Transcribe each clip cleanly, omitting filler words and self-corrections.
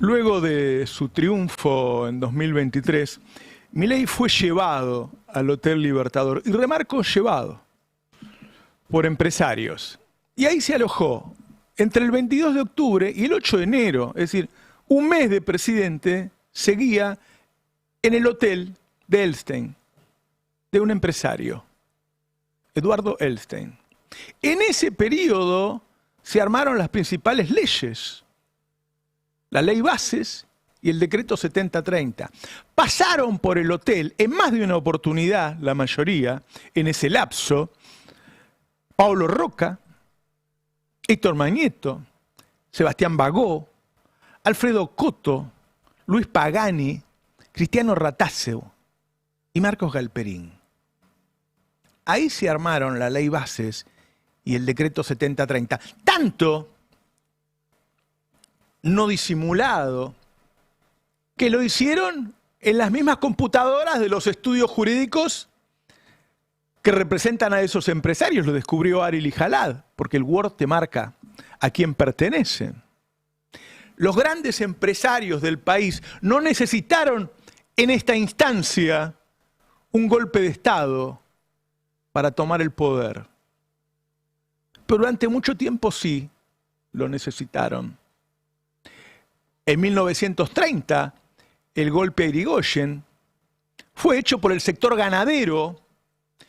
Luego de su triunfo en 2023, Milei fue llevado al Hotel Libertador, y remarco llevado, por empresarios. Y ahí se alojó entre el 22 de octubre y el 8 de enero, es decir, un mes de presidente, seguía en el hotel de Elstein, de un empresario, Eduardo Elstein. En ese periodo se armaron las principales leyes, la ley Bases y el decreto 7030. Pasaron por el hotel en más de una oportunidad, la mayoría, en ese lapso, Paulo Roca, Héctor Magneto, Sebastián Bagó, Alfredo Coto, Luis Pagani, Cristiano Rataseu y Marcos Galperín. Ahí se armaron la ley Bases y el decreto 7030. Tanto no disimulado que lo hicieron en las mismas computadoras de los estudios jurídicos que representan a esos empresarios. Lo descubrió Ari Lijalad, porque el Word te marca a quién pertenecen. Los grandes empresarios del país no necesitaron en esta instancia un golpe de Estado para tomar el poder. Pero durante mucho tiempo sí lo necesitaron. En 1930, el golpe a Irigoyen fue hecho por el sector ganadero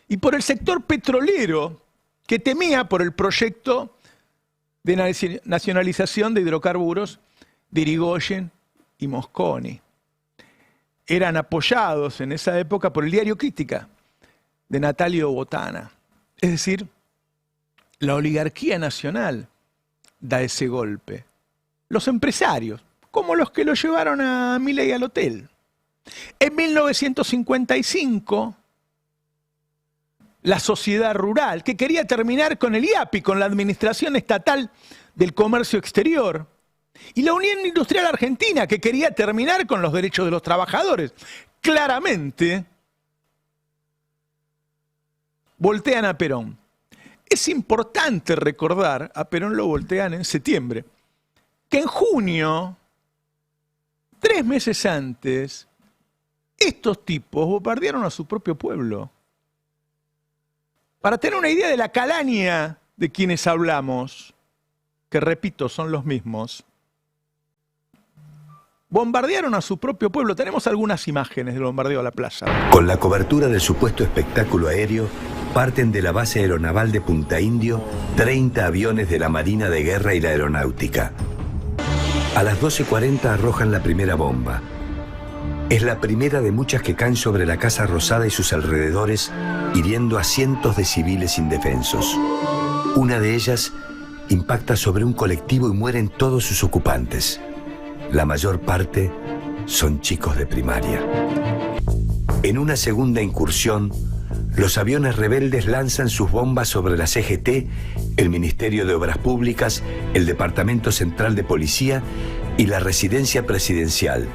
y por el sector petrolero, que temía por el proyecto de nacionalización de hidrocarburos de Irigoyen y Mosconi. Eran apoyados en esa época por el diario Crítica de Natalio Botana. Es decir, la oligarquía nacional da ese golpe. Los empresarios, como los que lo llevaron a Milei al hotel. En 1955, la sociedad rural, que quería terminar con el IAPI, con la Administración Estatal del Comercio Exterior, y la Unión Industrial Argentina, que quería terminar con los derechos de los trabajadores, claramente voltean a Perón. Es importante recordar, a Perón lo voltean en septiembre, que en junio, 3 meses antes, estos tipos bombardearon a su propio pueblo. Para tener una idea de la calaña de quienes hablamos, que repito, son los mismos, bombardearon a su propio pueblo. Tenemos algunas imágenes del bombardeo a la plaza. Con la cobertura del supuesto espectáculo aéreo, parten de la base aeronaval de Punta Indio 30 aviones de la Marina de Guerra y la Aeronáutica. A las 12:40 arrojan la primera bomba. Es la primera de muchas que caen sobre la Casa Rosada y sus alrededores, hiriendo a cientos de civiles indefensos. Una de ellas impacta sobre un colectivo y mueren todos sus ocupantes. La mayor parte son chicos de primaria. En una segunda incursión, los aviones rebeldes lanzan sus bombas sobre la CGT, el Ministerio de Obras Públicas, el Departamento Central de Policía y la Residencia Presidencial,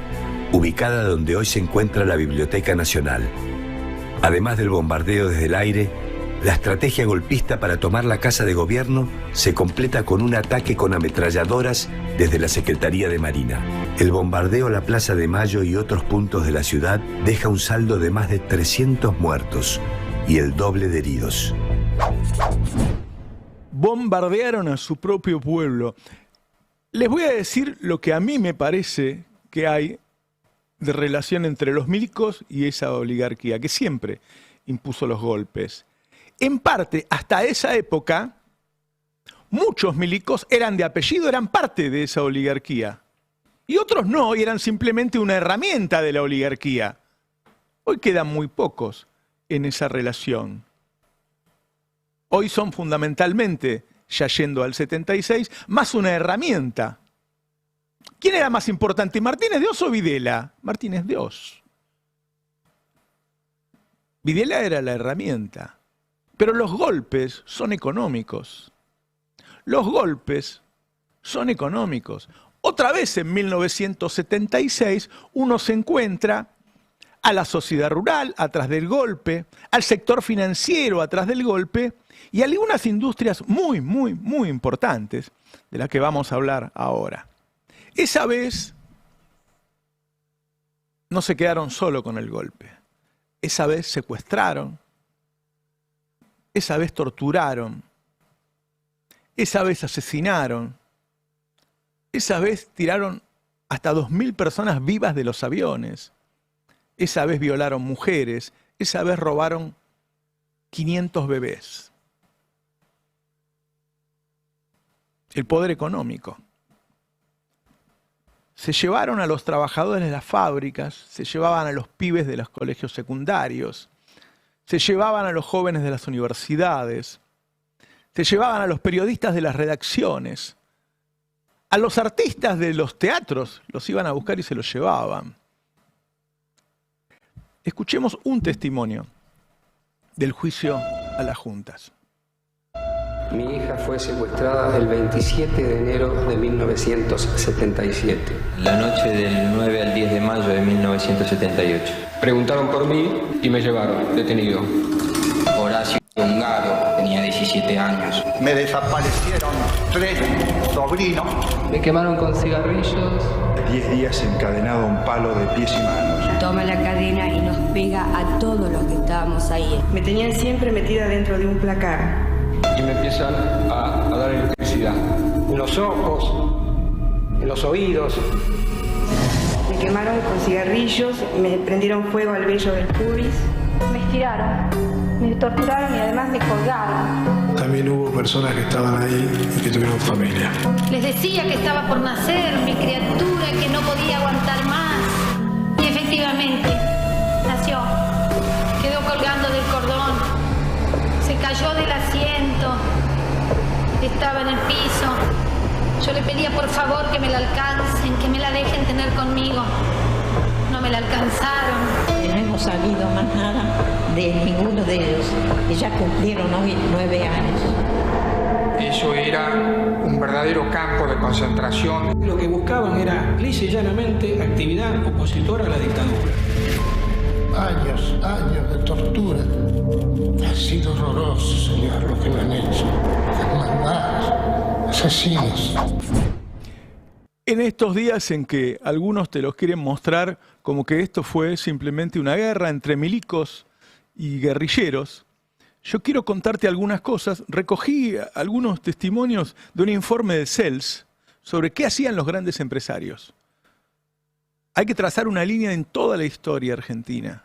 ubicada donde hoy se encuentra la Biblioteca Nacional. Además del bombardeo desde el aire, la estrategia golpista para tomar la Casa de Gobierno se completa con un ataque con ametralladoras desde la Secretaría de Marina. El bombardeo a la Plaza de Mayo y otros puntos de la ciudad deja un saldo de más de 300 muertos y el doble de heridos. Bombardearon a su propio pueblo. Les voy a decir lo que a mí me parece que hay de relación entre los milicos y esa oligarquía, que siempre impuso los golpes. En parte, hasta esa época, muchos milicos eran de apellido, eran parte de esa oligarquía. Y otros no, y eran simplemente una herramienta de la oligarquía. Hoy quedan muy pocos en esa relación. Hoy son fundamentalmente, ya yendo al 76, más una herramienta. ¿Quién era más importante, Martínez de Oz o Videla? Martínez de Oz. Videla era la herramienta. Pero los golpes son económicos. Los golpes son económicos. Otra vez en 1976 uno se encuentra a la sociedad rural atrás del golpe, al sector financiero atrás del golpe y a algunas industrias muy, muy, muy importantes de las que vamos a hablar ahora. Esa vez no se quedaron solo con el golpe. Esa vez secuestraron, esa vez torturaron, esa vez asesinaron, esa vez tiraron hasta 2.000 personas vivas de los aviones, esa vez violaron mujeres, esa vez robaron 500 bebés. El poder económico. Se llevaron a los trabajadores de las fábricas, se llevaban a los pibes de los colegios secundarios, se llevaban a los jóvenes de las universidades, se llevaban a los periodistas de las redacciones, a los artistas de los teatros, los iban a buscar y se los llevaban. Escuchemos un testimonio del juicio a las juntas. Mi hija fue secuestrada el 27 de enero de 1977. La noche del 9 al 10 de mayo de 1978. Preguntaron por mí y me llevaron, detenido. Horacio Ungaro, tenía 17 años. Me desaparecieron 3 sobrinos. Me quemaron con cigarrillos. 10 días encadenado a un palo de pies y manos. Toma la cadena y nos pega a todos los que estábamos ahí. Me tenían siempre metida dentro de un placar. Y me empiezan a dar electricidad. En los ojos, en los oídos. Me quemaron con cigarrillos, me prendieron fuego al vello del pubis. Me estiraron, me torturaron y además me colgaron. También hubo personas que estaban ahí y que tuvieron familia. Les decía que estaba por nacer mi criatura, que no podía aguantar más. Y efectivamente, nació. Quedó colgando del cordón. Se cayó del asiento. Estaba en el piso. Yo le pedía por favor que me la alcancen, que me la dejen tener conmigo. No me la alcanzaron. No hemos sabido más nada de ninguno de ellos, que ya cumplieron hoy 9 años. Eso era un verdadero campo de concentración. Lo que buscaban era, lisa y llanamente, actividad opositora a la dictadura. Años de tortura. Ha sido horroroso, señor, lo que me han hecho. Malvados, asesinos. En estos días en que algunos te los quieren mostrar como que esto fue simplemente una guerra entre milicos y guerrilleros, yo quiero contarte algunas cosas. Recogí algunos testimonios de un informe de CELS sobre qué hacían los grandes empresarios. Hay que trazar una línea en toda la historia argentina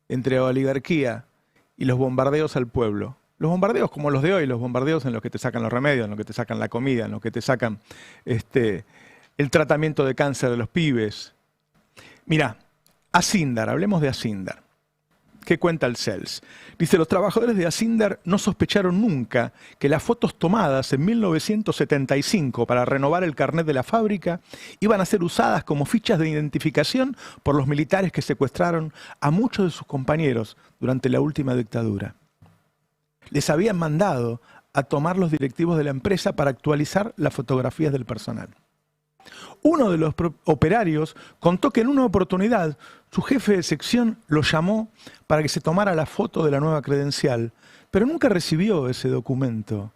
entre la oligarquía y los bombardeos al pueblo. Los bombardeos como los de hoy, los bombardeos en los que te sacan los remedios, en los que te sacan la comida, en los que te sacan el tratamiento de cáncer de los pibes. Mirá, Asindar, hablemos de Asindar. ¿Qué cuenta el CELS? Dice, los trabajadores de Asindar no sospecharon nunca que las fotos tomadas en 1975 para renovar el carnet de la fábrica iban a ser usadas como fichas de identificación por los militares que secuestraron a muchos de sus compañeros durante la última dictadura. Les habían mandado a tomar los directivos de la empresa para actualizar las fotografías del personal. Uno de los operarios contó que en una oportunidad su jefe de sección lo llamó para que se tomara la foto de la nueva credencial, pero nunca recibió ese documento.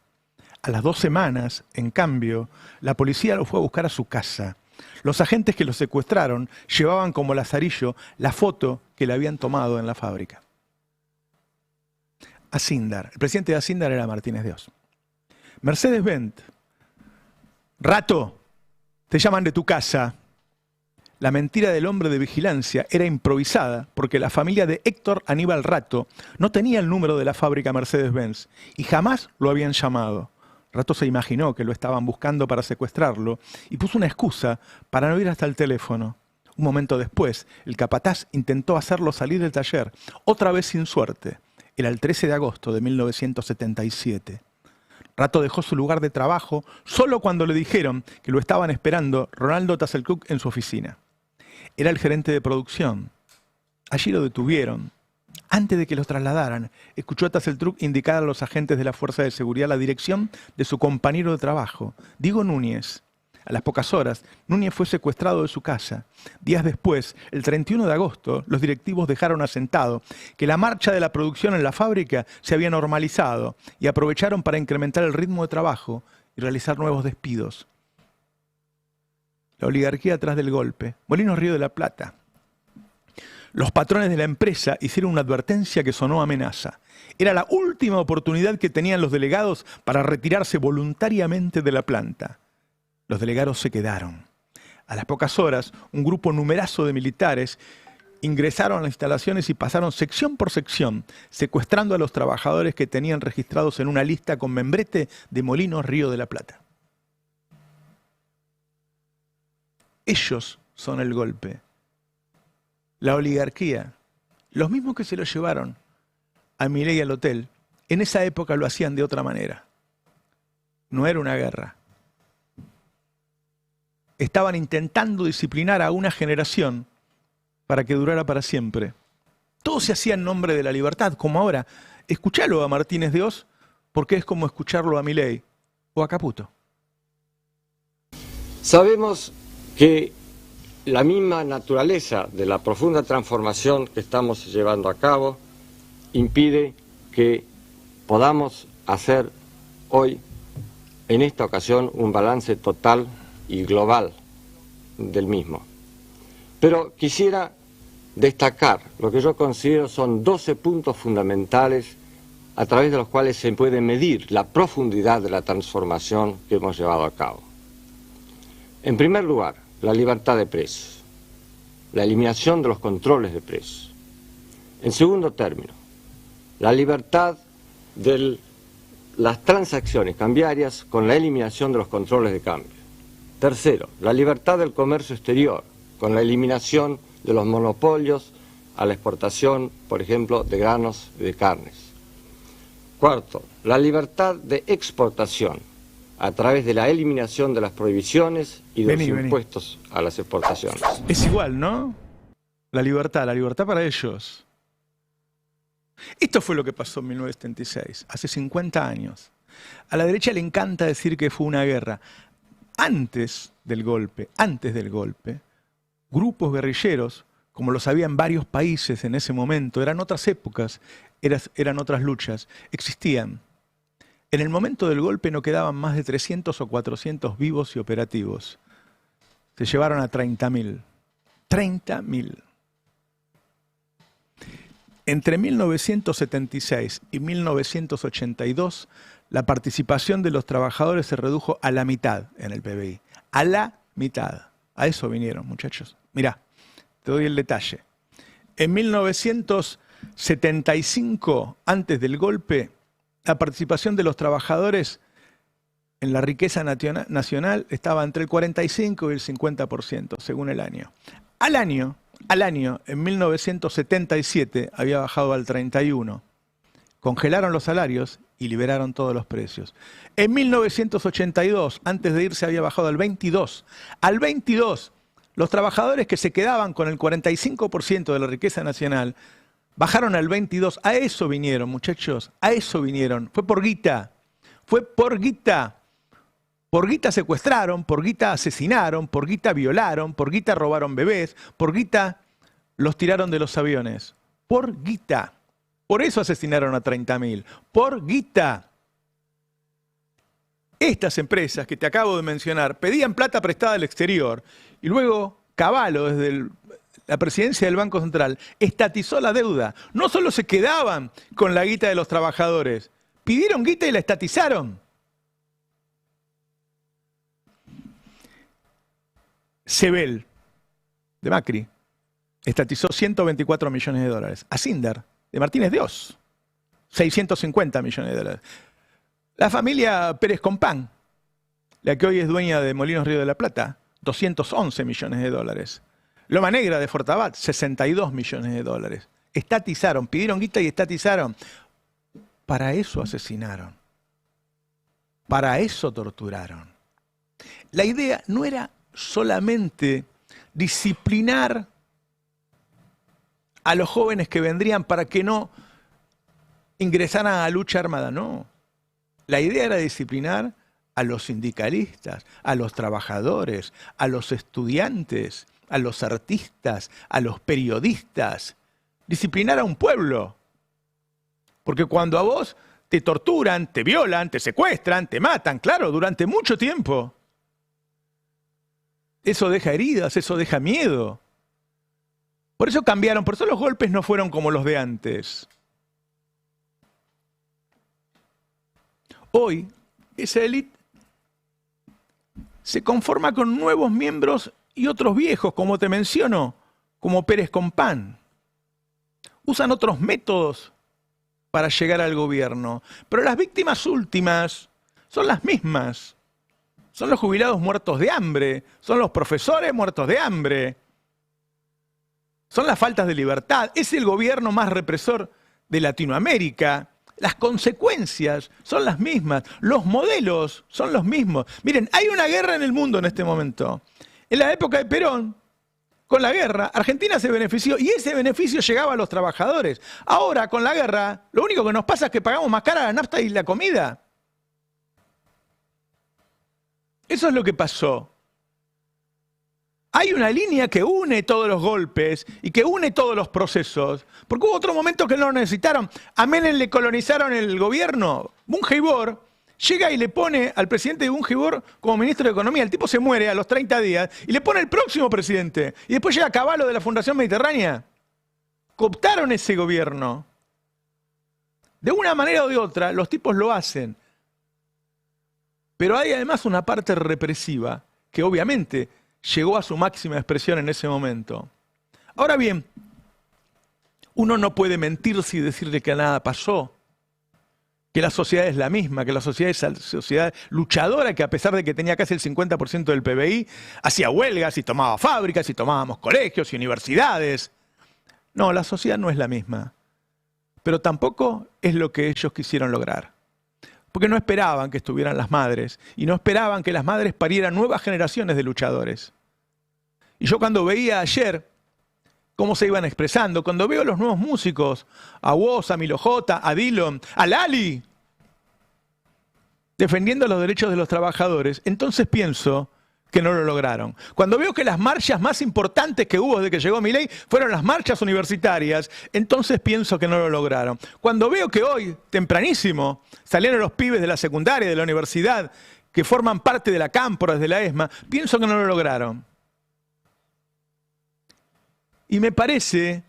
A las 2 semanas, en cambio, la policía lo fue a buscar a su casa. Los agentes que lo secuestraron llevaban como lazarillo la foto que le habían tomado en la fábrica. Asindar, el presidente de Asindar era Martínez de Oz. Mercedes-Benz, rato, te llaman de tu casa. La mentira del hombre de vigilancia era improvisada porque la familia de Héctor Aníbal Rato no tenía el número de la fábrica Mercedes-Benz y jamás lo habían llamado. Rato se imaginó que lo estaban buscando para secuestrarlo y puso una excusa para no ir hasta el teléfono. Un momento después, el capataz intentó hacerlo salir del taller, otra vez sin suerte. Era el 13 de agosto de 1977. Rato dejó su lugar de trabajo solo cuando le dijeron que lo estaban esperando Ronaldo Tasselcook en su oficina. Era el gerente de producción. Allí lo detuvieron. Antes de que los trasladaran, escuchó a Tasselcook indicar a los agentes de la Fuerza de Seguridad la dirección de su compañero de trabajo, Diego Núñez. A las pocas horas, Núñez fue secuestrado de su casa. Días después, el 31 de agosto, los directivos dejaron asentado que la marcha de la producción en la fábrica se había normalizado y aprovecharon para incrementar el ritmo de trabajo y realizar nuevos despidos. La oligarquía atrás del golpe. Molinos Río de la Plata. Los patrones de la empresa hicieron una advertencia que sonó amenaza. Era la última oportunidad que tenían los delegados para retirarse voluntariamente de la planta. Los delegados se quedaron. A las pocas horas, un grupo numeroso de militares ingresaron a las instalaciones y pasaron sección por sección, secuestrando a los trabajadores que tenían registrados en una lista con membrete de Molinos Río de la Plata. Ellos son el golpe. La oligarquía, los mismos que se lo llevaron a Milei al hotel, en esa época lo hacían de otra manera. No era una guerra. Estaban intentando disciplinar a una generación para que durara para siempre. Todo se hacía en nombre de la libertad, como ahora. Escuchalo a Martínez de Oz, porque es como escucharlo a Milei o a Caputo. Sabemos que la misma naturaleza de la profunda transformación que estamos llevando a cabo impide que podamos hacer hoy, en esta ocasión, un balance total y global del mismo. Pero quisiera destacar lo que yo considero son 12 puntos fundamentales a través de los cuales se puede medir la profundidad de la transformación que hemos llevado a cabo. En primer lugar, la libertad de precios, la eliminación de los controles de precios. En segundo término, la libertad de las transacciones cambiarias con la eliminación de los controles de cambio. Tercero, la libertad del comercio exterior, con la eliminación de los monopolios a la exportación, por ejemplo, de granos y de carnes. Cuarto, la libertad de exportación, a través de la eliminación de las prohibiciones y de los impuestos a las exportaciones. Es igual, ¿no? La libertad para ellos. Esto fue lo que pasó en 1976, hace 50 años. A la derecha le encanta decir que fue una guerra. Antes del golpe, grupos guerrilleros, como los había en varios países en ese momento, eran otras épocas, eran otras luchas, existían. En el momento del golpe no quedaban más de 300 o 400 vivos y operativos. Se llevaron a 30.000. 30.000. Entre 1976 y 1982, la participación de los trabajadores se redujo a la mitad en el PBI. A la mitad. A eso vinieron, muchachos. Mirá, te doy el detalle. En 1975, antes del golpe, la participación de los trabajadores en la riqueza nacional estaba entre el 45 y el 50%, según el año. Al año, en 1977, había bajado al 31%. Congelaron los salarios y liberaron todos los precios. En 1982, antes de irse, había bajado al 22%. Al 22%, los trabajadores que se quedaban con el 45% de la riqueza nacional bajaron al 22%. A eso vinieron, muchachos. A eso vinieron. Fue por guita. Fue por guita. Por guita secuestraron, por guita asesinaron, por guita violaron, por guita robaron bebés, por guita los tiraron de los aviones. Por guita. Por eso asesinaron a 30.000. Por guita. Estas empresas que te acabo de mencionar pedían plata prestada al exterior y luego Cavallo, desde la presidencia del Banco Central, estatizó la deuda. No solo se quedaban con la guita de los trabajadores, pidieron guita y la estatizaron. Sebel, de Macri, estatizó 124 millones de dólares. Asindar, de Martínez de Oz, 650 millones de dólares. La familia Pérez Compán, la que hoy es dueña de Molinos Río de la Plata, 211 millones de dólares. Loma Negra de Fortabat, 62 millones de dólares. Estatizaron, pidieron guita y estatizaron. Para eso asesinaron. Para eso torturaron. La idea no era solamente disciplinar a los jóvenes que vendrían para que no ingresaran a la lucha armada, no. La idea era disciplinar a los sindicalistas, a los trabajadores, a los estudiantes, a los artistas, a los periodistas. Disciplinar a un pueblo. Porque cuando a vos te torturan, te violan, te secuestran, te matan, claro, durante mucho tiempo, eso deja heridas, eso deja miedo. Por Por eso cambiaron, por eso los golpes no fueron como los de antes. Hoy, esa élite se conforma con nuevos miembros y otros viejos, como te menciono, como Pérez Compán. Usan otros métodos para llegar al gobierno, pero las víctimas últimas son las mismas. Son los jubilados muertos de hambre, son los profesores muertos de hambre, son las faltas de libertad. Es el gobierno más represor de Latinoamérica. Las consecuencias son las mismas, los modelos son los mismos. Miren, hay una guerra en el mundo en este momento. En la época de Perón, con la guerra, Argentina se benefició y ese beneficio llegaba a los trabajadores. Ahora, con la guerra, lo único que nos pasa es que pagamos más cara la nafta y la comida. Eso es lo que pasó. Hay una línea que une todos los golpes y que une todos los procesos. Porque hubo otro momento que no lo necesitaron. A Menem le colonizaron el gobierno. Bunge-Ibor llega y le pone al presidente de Bunge-Ibor como ministro de Economía. El tipo se muere a los 30 días y le pone el próximo presidente. Y después llega Cavallo de la Fundación Mediterránea. Cooptaron ese gobierno. De una manera o de otra, los tipos lo hacen. Pero hay además una parte represiva que obviamente llegó a su máxima expresión en ese momento. Ahora bien, uno no puede mentirse y decirle que nada pasó, que la sociedad es la misma, que la sociedad es la sociedad luchadora, que a pesar de que tenía casi el 50% del PBI, hacía huelgas y tomaba fábricas y tomábamos colegios y universidades. No, la sociedad no es la misma, pero tampoco es lo que ellos quisieron lograr. Porque no esperaban que estuvieran las madres y no esperaban que las madres parieran nuevas generaciones de luchadores. Y yo cuando veía ayer cómo se iban expresando, cuando veo a los nuevos músicos, a Woz, a Milo J, a Dillon, a Lali, defendiendo los derechos de los trabajadores, entonces pienso que no lo lograron. Cuando veo que las marchas más importantes que hubo desde que llegó Milei fueron las marchas universitarias, entonces pienso que no lo lograron. Cuando veo que hoy, tempranísimo, salieron los pibes de la secundaria, de la universidad, que forman parte de la Cámpora, de la ESMA, pienso que no lo lograron. Y me parece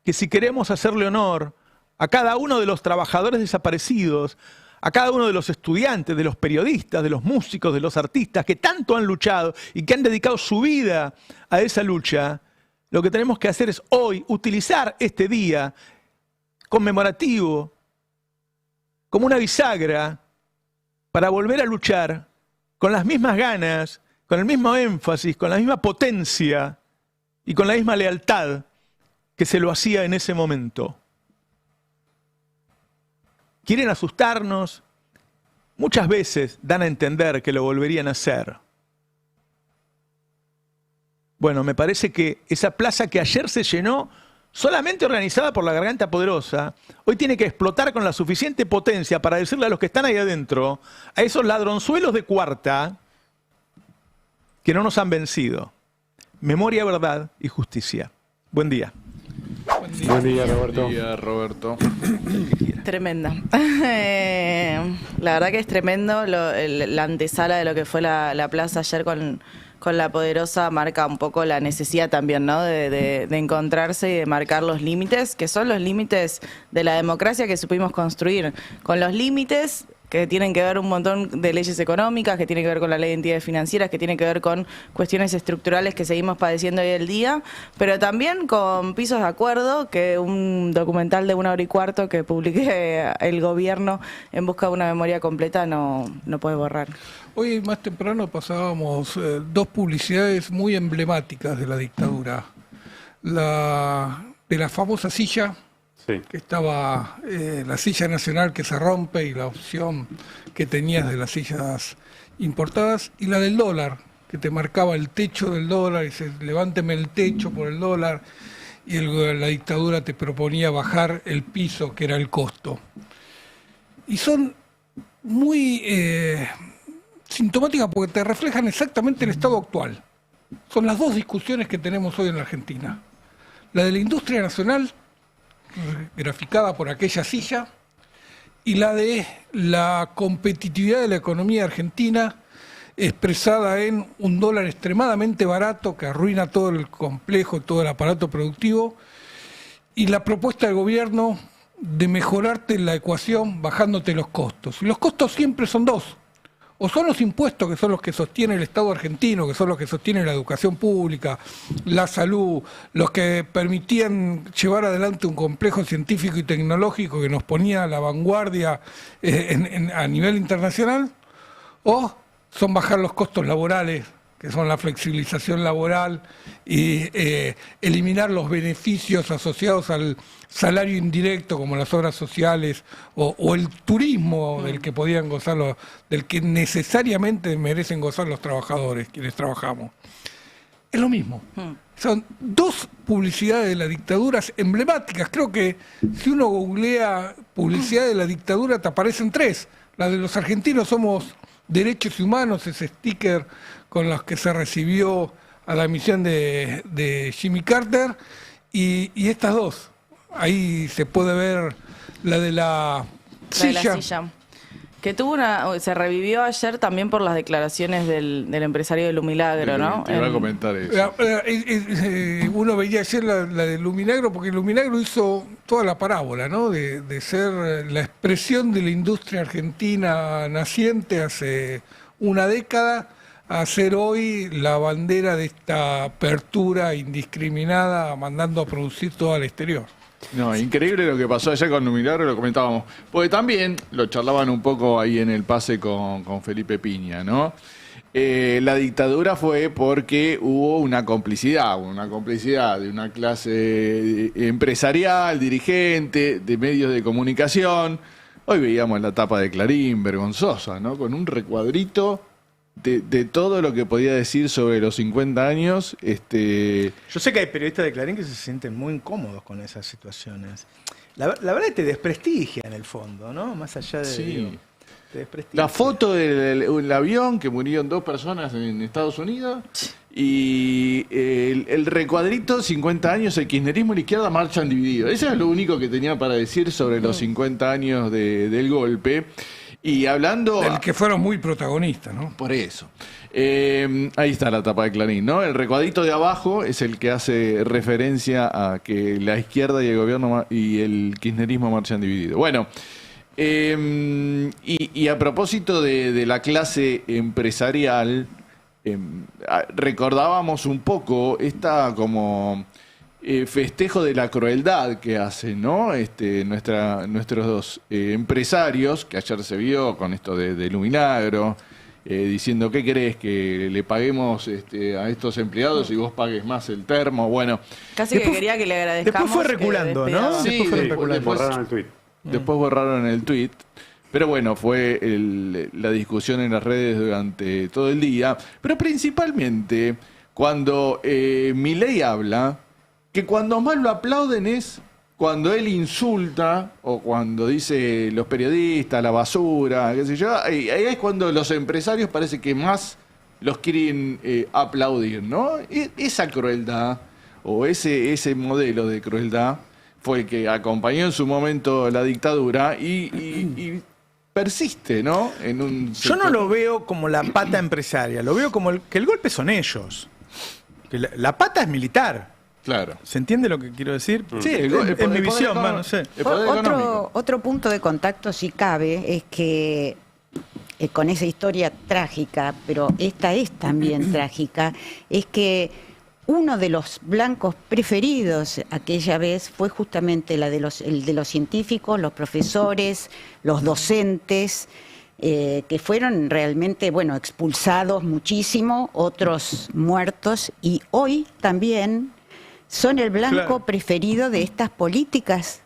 que si queremos hacerle honor a cada uno de los trabajadores desaparecidos, a cada uno de los estudiantes, de los periodistas, de los músicos, de los artistas que tanto han luchado y que han dedicado su vida a esa lucha, lo que tenemos que hacer es hoy utilizar este día conmemorativo como una bisagra para volver a luchar con las mismas ganas, con el mismo énfasis, con la misma potencia y con la misma lealtad que se lo hacía en ese momento. Quieren asustarnos, muchas veces dan a entender que lo volverían a hacer. Bueno, me parece que esa plaza que ayer se llenó, solamente organizada por la Garganta Poderosa, hoy tiene que explotar con la suficiente potencia para decirle a los que están ahí adentro, a esos ladronzuelos de cuarta, que no nos han vencido. Memoria, verdad y justicia. Buen día. Buen día, Roberto. Buen día, Roberto. Tremenda. La verdad que es tremendo la antesala de lo que fue la plaza ayer con la Poderosa marca un poco la necesidad también, ¿no? de encontrarse y de marcar los límites, que son los límites de la democracia que supimos construir. Con los límites que tienen que ver un montón de leyes económicas, que tienen que ver con la ley de entidades financieras, que tienen que ver con cuestiones estructurales que seguimos padeciendo hoy el día, pero también con pisos de acuerdo, que un documental de 1 hora y cuarto que publique el gobierno en busca de una memoria completa no puede borrar. Hoy más temprano pasábamos dos publicidades muy emblemáticas de la dictadura. La de la famosa silla, sí, que estaba la silla nacional que se rompe y la opción que tenías de las sillas importadas, y la del dólar, que te marcaba el techo del dólar y se levánteme el techo por el dólar, y la dictadura te proponía bajar el piso, que era el costo. Y son muy sintomáticas porque te reflejan exactamente el estado actual. Son las dos discusiones que tenemos hoy en la Argentina. La de la industria nacional, graficada por aquella silla, y la de la competitividad de la economía argentina expresada en un dólar extremadamente barato que arruina todo el complejo, todo el aparato productivo, y la propuesta del gobierno de mejorarte la ecuación bajándote los costos. Y los costos siempre son dos. O son los impuestos, que son los que sostiene el Estado argentino, que son los que sostienen la educación pública, la salud, los que permitían llevar adelante un complejo científico y tecnológico que nos ponía a la vanguardia a nivel internacional, o son bajar los costos laborales, que son la flexibilización laboral y eliminar los beneficios asociados al salario indirecto, como las obras sociales o el turismo del que podían gozar del que necesariamente merecen gozar los trabajadores, quienes trabajamos. Es lo mismo. Son dos publicidades de la dictadura emblemáticas. Creo que si uno googlea publicidad de la dictadura te aparecen tres. La de los argentinos somos derechos humanos, ese sticker con los que se recibió a la misión de Jimmy Carter, y estas dos. Ahí se puede ver la de la silla. Que se revivió ayer también por las declaraciones del empresario de Lumilagro, ¿no? Te iba a comentar eso. Uno veía ayer la de Lumilagro, porque Lumilagro hizo toda la parábola, ¿no? De ser la expresión de la industria argentina naciente hace una década, a ser hoy la bandera de esta apertura indiscriminada, mandando a producir todo al exterior. No, increíble lo que pasó allá con Lumilagro, lo comentábamos. Porque también lo charlaban un poco ahí en el pase con Felipe Piña, ¿no? La dictadura fue porque hubo una complicidad de una clase empresarial, dirigente, de medios de comunicación. Hoy veíamos la tapa de Clarín, vergonzosa, ¿no? Con un recuadrito de todo lo que podía decir sobre los 50 años. Yo sé que hay periodistas de Clarín que se sienten muy incómodos con esas situaciones. La verdad es que te desprestigia en el fondo, ¿no? Más allá de... Sí. Digo, te desprestigia. La foto del avión que murieron 2 personas en Estados Unidos y el recuadrito, 50 años, el kirchnerismo y la izquierda marchan divididos. Eso es lo único que tenía para decir sobre los 50 años del golpe. Y hablando... Del que fueron muy protagonistas, ¿no? Por eso. Ahí está la tapa de Clarín, ¿no? El recuadrito de abajo es el que hace referencia a que la izquierda y el gobierno y el kirchnerismo marchan divididos. Bueno, y a propósito de la clase empresarial, recordábamos un poco esta como... festejo de la crueldad que hacen, ¿no? Nuestros dos empresarios, que ayer se vio con esto de Lumilagro, diciendo, ¿qué querés? Que le paguemos a estos empleados y vos pagues más el termo. Bueno, casi que quería que le agradezcamos. Después fue reculando, ¿no? Sí, después borraron el tuit. Después borraron el tuit. Pero bueno, fue la discusión en las redes durante todo el día. Pero principalmente cuando Milei habla, que cuando más lo aplauden es cuando él insulta o cuando dice los periodistas, la basura, qué sé yo, ahí es cuando los empresarios parece que más los quieren aplaudir, ¿no? Esa crueldad o ese modelo de crueldad fue el que acompañó en su momento la dictadura y persiste, ¿no? Yo no lo veo como la pata empresaria, lo veo como que el golpe son ellos. Que la pata es militar. Claro. ¿Se entiende lo que quiero decir? Sí, en mi visión, no sé. Otro punto de contacto, si cabe, es que con esa historia trágica, pero esta es también trágica, es que uno de los blancos preferidos aquella vez fue justamente el de los científicos, los profesores, los docentes, que fueron realmente, expulsados muchísimo, otros muertos, y hoy también son el blanco preferido de estas políticas.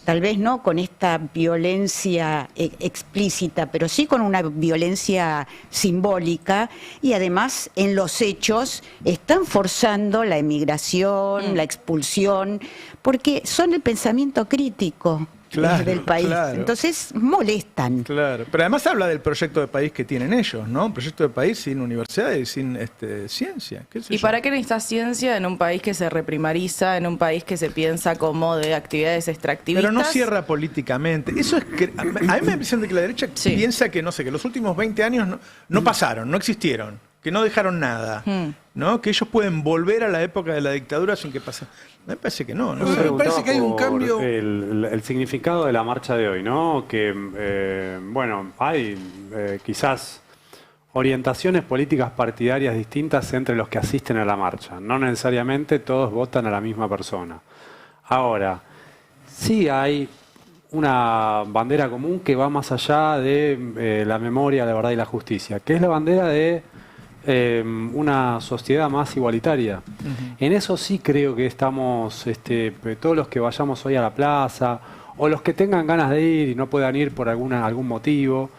Tal vez no con esta violencia explícita, pero sí con una violencia simbólica, y además en los hechos están forzando la emigración, la expulsión, porque son el pensamiento crítico. del país. Claro. Entonces molestan. Claro, pero además habla del proyecto de país que tienen ellos, ¿no? Un proyecto de país sin universidades y sin ciencia. ¿Qué sé ¿Y yo? para qué necesitas ciencia en un país que se reprimariza, en un país que se piensa como de actividades extractivistas? Pero no cierra políticamente. Eso es que a mí me da la impresión de que la derecha piensa que, no sé, que los últimos 20 años no pasaron, no existieron, que no dejaron nada, ¿no? Que ellos pueden volver a la época de la dictadura sin que pase. Me parece que no. Me parece que hay un cambio. El significado de la marcha de hoy, ¿no? Que, bueno, hay quizás orientaciones políticas partidarias distintas entre los que asisten a la marcha. No necesariamente todos votan a la misma persona. Ahora, sí hay una bandera común que va más allá de la memoria, la verdad y la justicia, que es la bandera de una sociedad más igualitaria. En eso sí creo que estamos, todos los que vayamos hoy a la plaza, o los que tengan ganas de ir y no puedan ir por algún motivo,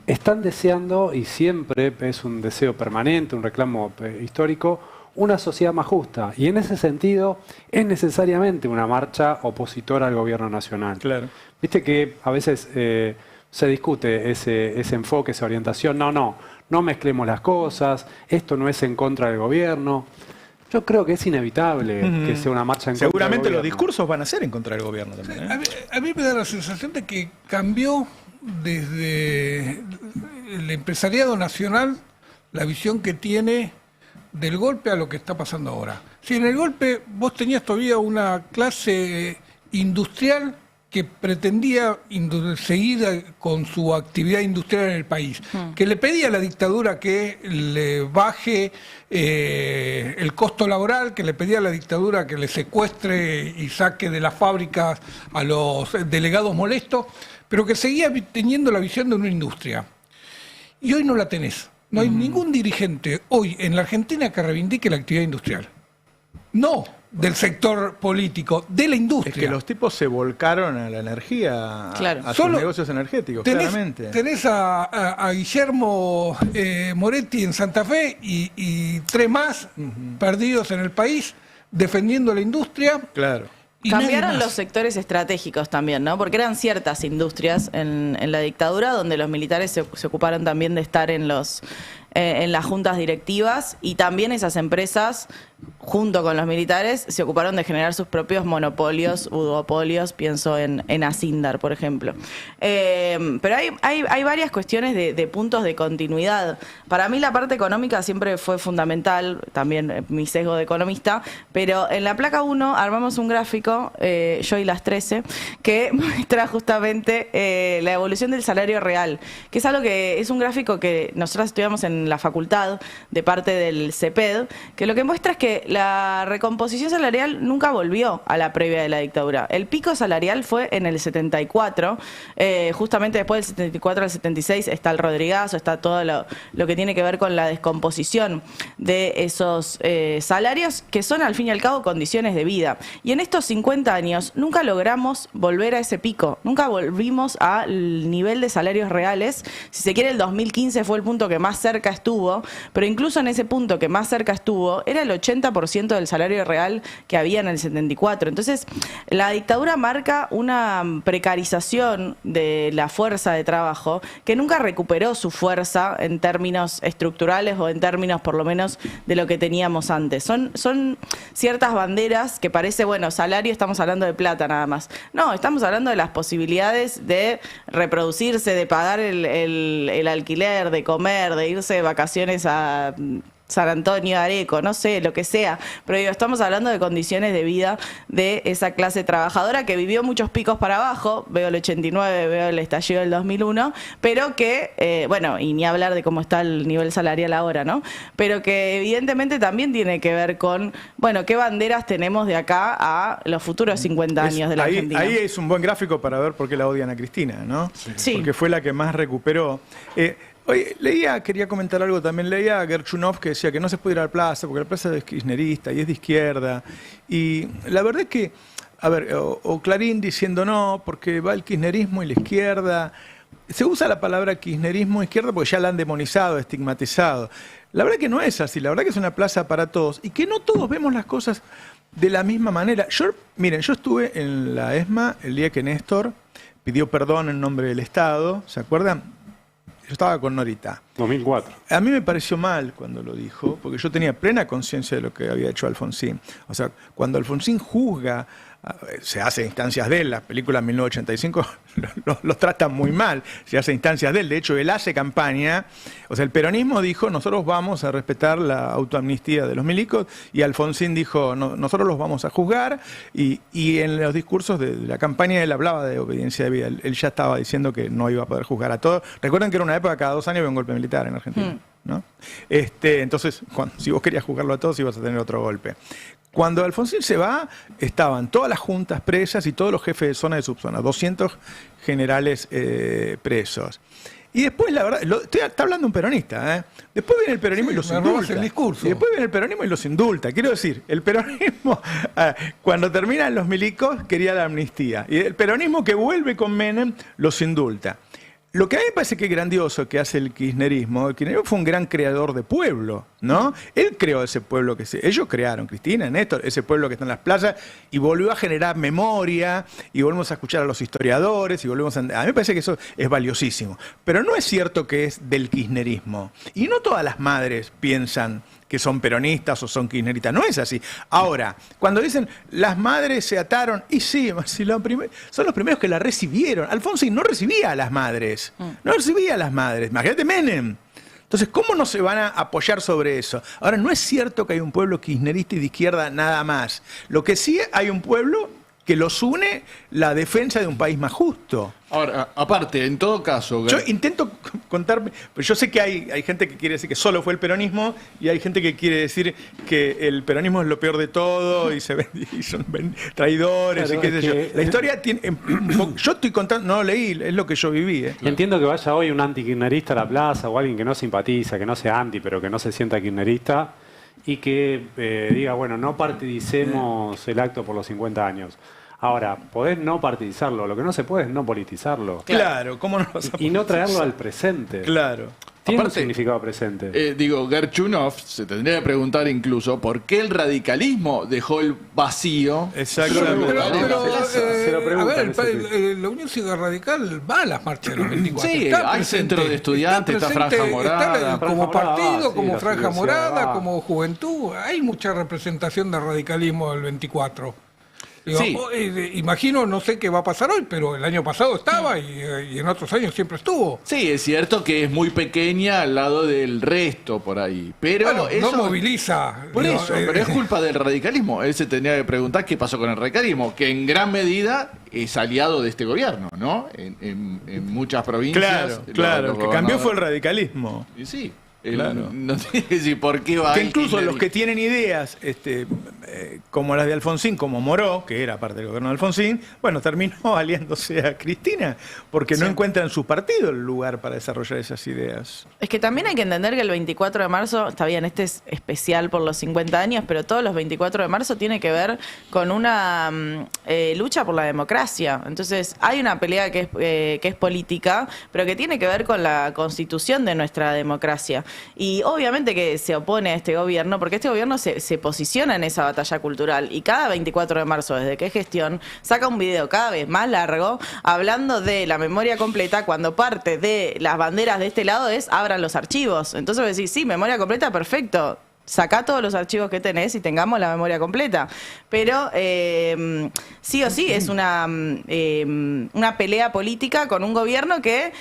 están deseando, y siempre es un deseo permanente, un reclamo histórico, una sociedad más justa. Y en ese sentido es necesariamente una marcha opositora al gobierno nacional. Claro. Viste que a veces se discute ese enfoque, esa orientación. No mezclemos las cosas, esto no es en contra del gobierno. Yo creo que es inevitable que sea una marcha en contra del Seguramente gobierno. los discursos van a ser en contra del gobierno también. A mí me da la sensación de que cambió desde el empresariado nacional la visión que tiene del golpe a lo que está pasando ahora. Si en el golpe vos tenías todavía una clase industrial que pretendía seguir con su actividad industrial en el país, que le pedía a la dictadura que le baje el costo laboral, que le pedía a la dictadura que le secuestre y saque de las fábricas a los delegados molestos, pero que seguía teniendo la visión de una industria. Y hoy no la tenés. No hay ningún dirigente hoy en la Argentina que reivindique la actividad industrial. No del sector político, de la industria. Es que los tipos se volcaron a la energía, a sus negocios energéticos, claramente. Tenés a Guillermo Moretti en Santa Fe y 3 más perdidos en el país defendiendo la industria. Claro. Cambiaron los sectores estratégicos también, ¿no? Porque eran ciertas industrias en la dictadura donde los militares se ocuparon también de estar en las juntas directivas, y también esas empresas, junto con los militares, se ocuparon de generar sus propios monopolios, duopolios, pienso en Asindar, por ejemplo. Pero hay varias cuestiones de puntos de continuidad. Para mí la parte económica siempre fue fundamental, también mi sesgo de economista, pero en la placa 1 armamos un gráfico, yo y las 13, que muestra justamente la evolución del salario real, que es algo que es un gráfico que nosotros estudiamos en la facultad de parte del CEPED, que lo que muestra es que la recomposición salarial nunca volvió a la previa de la dictadura. El pico salarial fue en el 74, justamente después del 74 al 76 está el Rodrigazo, está todo lo que tiene que ver con la descomposición de esos salarios, que son al fin y al cabo condiciones de vida. Y en estos 50 años nunca logramos volver a ese pico, nunca volvimos al nivel de salarios reales. Si se quiere, el 2015 fue el punto que más cerca estuvo, pero incluso en ese punto que más cerca estuvo, era el 80% del salario real que había en el 74. Entonces, la dictadura marca una precarización de la fuerza de trabajo que nunca recuperó su fuerza en términos estructurales o en términos, por lo menos, de lo que teníamos antes. Son ciertas banderas que parece, bueno, salario, estamos hablando de plata nada más. No, estamos hablando de las posibilidades de reproducirse, de pagar el alquiler, de comer, de irse de vacaciones a San Antonio, Areco, no sé, lo que sea, pero digo, estamos hablando de condiciones de vida de esa clase trabajadora que vivió muchos picos para abajo, veo el 89, veo el estallido del 2001, pero que, bueno, y ni hablar de cómo está el nivel salarial ahora, ¿no? Pero que evidentemente también tiene que ver con, bueno, qué banderas tenemos de acá a los futuros 50 años de la Argentina. Ahí es un buen gráfico para ver por qué la odian a Cristina, ¿no? Sí. Porque fue la que más recuperó. Oye, quería comentar algo también, leía a Gerchunov que decía que no se puede ir a la plaza porque la plaza es kirchnerista y es de izquierda. Y la verdad es que, a ver, o Clarín diciendo no, porque va el kirchnerismo y la izquierda. Se usa la palabra kirchnerismo e izquierda porque ya la han demonizado, estigmatizado. La verdad que no es así, la verdad que es una plaza para todos y que no todos vemos las cosas de la misma manera. Miren, yo estuve en la ESMA el día que Néstor pidió perdón en nombre del Estado, ¿se acuerdan? Yo estaba con Norita. 2004. A mí me pareció mal cuando lo dijo, porque yo tenía plena conciencia de lo que había hecho Alfonsín. O sea, cuando Alfonsín juzga, se hace instancias de él, las películas 1985 los tratan muy mal, se hace instancias de él. De hecho, él hace campaña. O sea, el peronismo dijo, nosotros vamos a respetar la autoamnistía de los milicos, y Alfonsín dijo, no, nosotros los vamos a juzgar, y en los discursos de la campaña él hablaba de obediencia de vida. Él ya estaba diciendo que no iba a poder juzgar a todos. Recuerden que era una época, cada 2 años había un golpe militar en Argentina, ¿no? Entonces, si vos querías juzgarlo a todos, ibas a tener otro golpe. Cuando Alfonsín se va, estaban todas las juntas presas y todos los jefes de zona y de subzona, 200 generales presos. Y después, la verdad, está hablando un peronista, ¿eh? Después viene el peronismo y los indulta. El discurso. Y después viene el peronismo y los indulta. Quiero decir, el peronismo, cuando terminan los milicos, quería la amnistía. Y el peronismo que vuelve con Menem, los indulta. Lo que a mí me parece que es grandioso que hace el kirchnerismo fue un gran creador de pueblo, ¿no? Él creó ese pueblo ellos crearon, Cristina, Néstor, ese pueblo que está en las playas, y volvió a generar memoria, y volvemos a escuchar a los historiadores, y volvemos a mí me parece que eso es valiosísimo. Pero no es cierto que es del kirchnerismo. Y no todas las madres piensan que son peronistas o son kirchneristas. No es así. Ahora, cuando dicen las madres se ataron, y sí, son los primeros que la recibieron. Alfonsín no recibía a las madres. No recibía a las madres. Imagínate Menem. Entonces, ¿cómo no se van a apoyar sobre eso? Ahora, no es cierto que hay un pueblo kirchnerista y de izquierda nada más. Lo que sí hay un pueblo que los une la defensa de un país más justo. Ahora, aparte, en todo caso... Yo intento contarme, pero yo sé que hay gente que quiere decir que solo fue el peronismo, y hay gente que quiere decir que el peronismo es lo peor de todo y son traidores, claro, y qué sé yo. La historia tiene... Yo estoy contando, no lo leí, es lo que yo viví. Entiendo que vaya hoy un anti-kirchnerista a la plaza, o alguien que no simpatiza, que no sea anti, pero que no se sienta kirchnerista, y que diga, bueno, no partidicemos el acto por los 50 años. Ahora, podés no partidizarlo, lo que no se puede es no politizarlo. Claro, ¿cómo no vas a y no traerlo al presente. Claro. Tiene un significado presente. Gerchunov se tendría que preguntar incluso por qué el radicalismo dejó el vacío. Exactamente. A ver, la Unión Cívica Radical va a las marchas de los 24. Sí, hay centro de estudiantes, está Franja Morada. Como partido, como Franja Morada, como juventud. Hay mucha representación de radicalismo del 24. Digo, sí. Imagino, no sé qué va a pasar hoy, pero el año pasado estaba y en otros años siempre estuvo. Sí, es cierto que es muy pequeña al lado del resto por ahí, pero bueno, eso no moviliza. Por eso, pero es culpa del radicalismo. Él se tendría que preguntar qué pasó con el radicalismo, que en gran medida es aliado de este gobierno, ¿no? En muchas provincias. Claro, el que cambió fue el radicalismo. Y sí. Claro. No tiene que decir por qué va. Que incluso los que tienen ideas como las de Alfonsín, como Moró, que era parte del gobierno de Alfonsín, bueno, terminó aliándose a Cristina, porque no encuentra en su partido el lugar para desarrollar esas ideas. Es que también hay que entender que el 24 de marzo, está bien, este es especial por los 50 años, pero todos los 24 de marzo tiene que ver con una lucha por la democracia. Entonces, hay una pelea que es política, pero que tiene que ver con la constitución de nuestra democracia. Y obviamente que se opone a este gobierno, porque este gobierno se posiciona en esa batalla cultural, y cada 24 de marzo, desde que es gestión, saca un video cada vez más largo hablando de la memoria completa, cuando parte de las banderas de este lado es abran los archivos. Entonces vos decís, sí, memoria completa, perfecto. Sacá todos los archivos que tenés y tengamos la memoria completa. Pero sí o sí es una pelea política con un gobierno que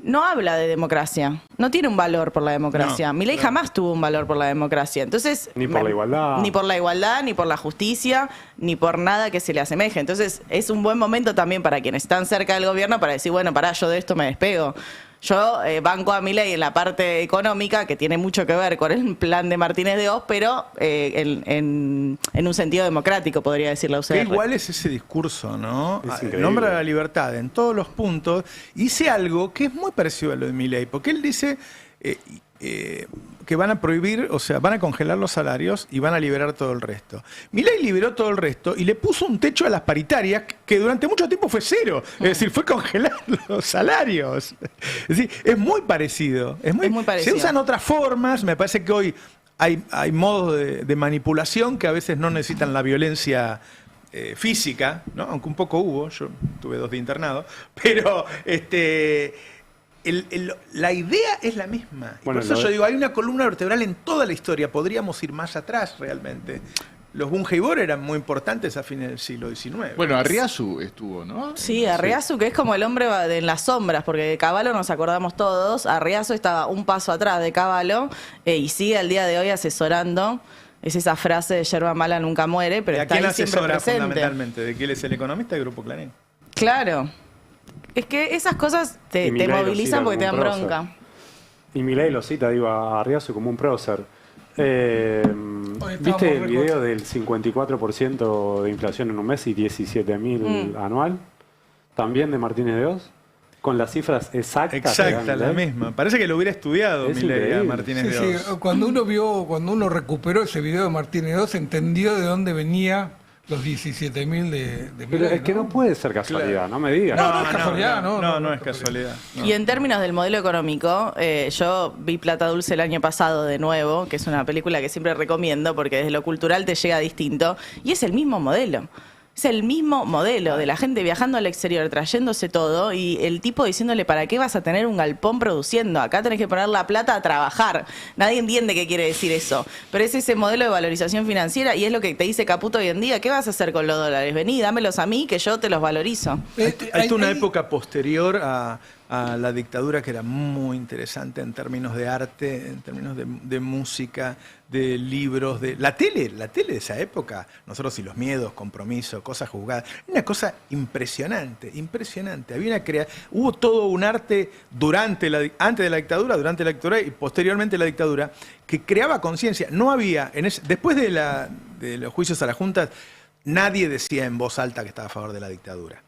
no habla de democracia, no tiene un valor por la democracia. Milei jamás tuvo un valor por la democracia. Entonces, ni por la igualdad. Ni por la igualdad, ni por la justicia, ni por nada que se le asemeje. Entonces, es un buen momento también para quienes están cerca del gobierno para decir, bueno, pará, yo de esto me despego. Yo banco a Milei en la parte económica, que tiene mucho que ver con el plan de Martínez de Oz, pero en un sentido democrático, podría decir la UCR. Que igual es ese discurso, ¿no? Nombra la libertad en todos los puntos. Dice algo que es muy parecido a lo de Milei, porque él dice que van a prohibir, o sea, van a congelar los salarios y van a liberar todo el resto. Milei liberó todo el resto y le puso un techo a las paritarias que durante mucho tiempo fue cero. Es decir, fue congelar los salarios. Es decir, es muy parecido. Es muy parecido. Se usan otras formas. Me parece que hoy hay modos de manipulación que a veces no necesitan la violencia física, ¿no? Aunque un poco hubo, yo tuve 2 días internado, pero la idea es la misma. Y Bueno, por eso yo digo, hay una columna vertebral en toda la historia, podríamos ir más atrás realmente. Los Bungeibor eran muy importantes a fines del siglo XIX. Bueno, Arriazu estuvo, ¿no? Sí, Arriazu, que es como el hombre en las sombras, porque de Cavallo nos acordamos todos. Arriazu estaba un paso atrás de Cavallo y sigue al día de hoy asesorando. Es esa frase de yerba mala nunca muere, pero ¿Y a está quién ahí siempre asesora presente. fundamentalmente? ¿De quién es el economista del Grupo Clarín? Claro. Es que esas cosas te movilizan porque te dan bronca. Y Milei lo cita, digo, a Arriazu como un prócer. ¿Viste el video del 54% de inflación en un mes y 17.000 anual? También de Martínez de Oz, con las cifras exactas. Exacta, la misma. Parece que lo hubiera estudiado Milei a Martínez de Oz. Sí, cuando uno recuperó ese video de Martínez de Oz, entendió de dónde venía los 17.000 de Milei. Pero es que no puede ser casualidad, no me digas. No es casualidad, no es casualidad. No. Y en términos del modelo económico, yo vi Plata Dulce el año pasado de nuevo, que es una película que siempre recomiendo porque desde lo cultural te llega distinto, y es el mismo modelo. Es el mismo modelo de la gente viajando al exterior, trayéndose todo, y el tipo diciéndole, ¿para qué vas a tener un galpón produciendo? Acá tenés que poner la plata a trabajar. Nadie entiende qué quiere decir eso. Pero es ese modelo de valorización financiera y es lo que te dice Caputo hoy en día. ¿Qué vas a hacer con los dólares? Vení, dámelos a mí, que yo te los valorizo. Hay una época posterior a la dictadura que era muy interesante en términos de arte, en términos de música, de libros, de la tele de esa época, Nosotros y los miedos, Compromiso, Cosas juzgadas, una cosa impresionante. Hubo todo un arte antes de la dictadura, durante la dictadura y posteriormente la dictadura, que creaba conciencia. No había, después de los juicios a las juntas, nadie decía en voz alta que estaba a favor de la dictadura.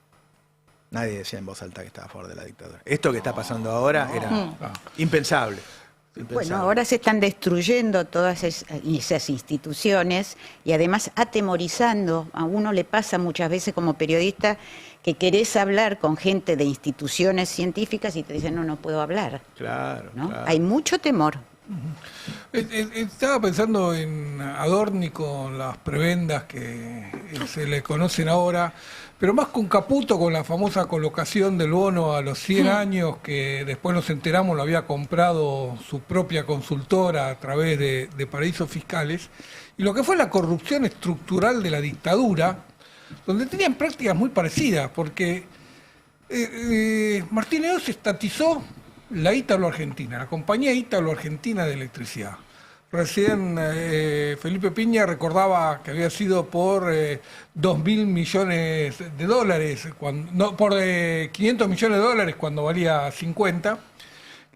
Nadie decía en voz alta que estaba a favor de la dictadura. Esto que está pasando ahora era impensable. Bueno, ahora se están destruyendo todas esas instituciones y además atemorizando. A uno le pasa muchas veces como periodista que querés hablar con gente de instituciones científicas y te dicen, no puedo hablar. Claro, ¿no? claro. Hay mucho temor. Estaba pensando en Adorni con las prebendas que se le conocen ahora, pero más con Caputo, con la famosa colocación del bono a los 100 años, que después nos enteramos lo había comprado su propia consultora a través de paraísos fiscales, y lo que fue la corrupción estructural de la dictadura, donde tenían prácticas muy parecidas, porque Martínez Oz estatizó la Ítalo-Argentina, la compañía Ítalo-Argentina de electricidad. Recién Felipe Piña recordaba que había sido por 2.000 millones de dólares, por 500 millones de dólares cuando valía 50.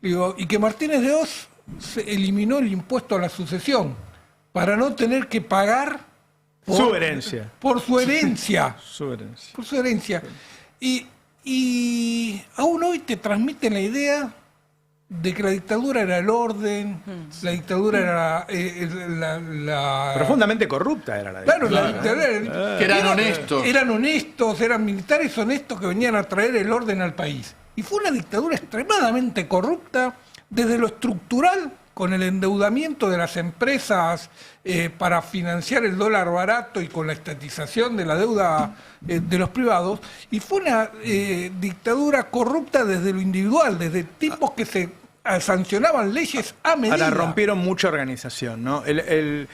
Y que Martínez de Oz se eliminó el impuesto a la sucesión para no tener que pagar su herencia. Por su herencia. Por su herencia. Y aún hoy te transmiten la idea de que la dictadura era el orden, la dictadura era la profundamente corrupta era la dictadura. Claro, la dictadura que eran honestos. Eran honestos, eran militares honestos que venían a traer el orden al país. Y fue una dictadura extremadamente corrupta desde lo estructural, con el endeudamiento de las empresas para financiar el dólar barato y con la estatización de la deuda de los privados, y fue una dictadura corrupta desde lo individual, desde tipos que se sancionaban leyes a medida. Ahora rompieron mucha organización, ¿no? El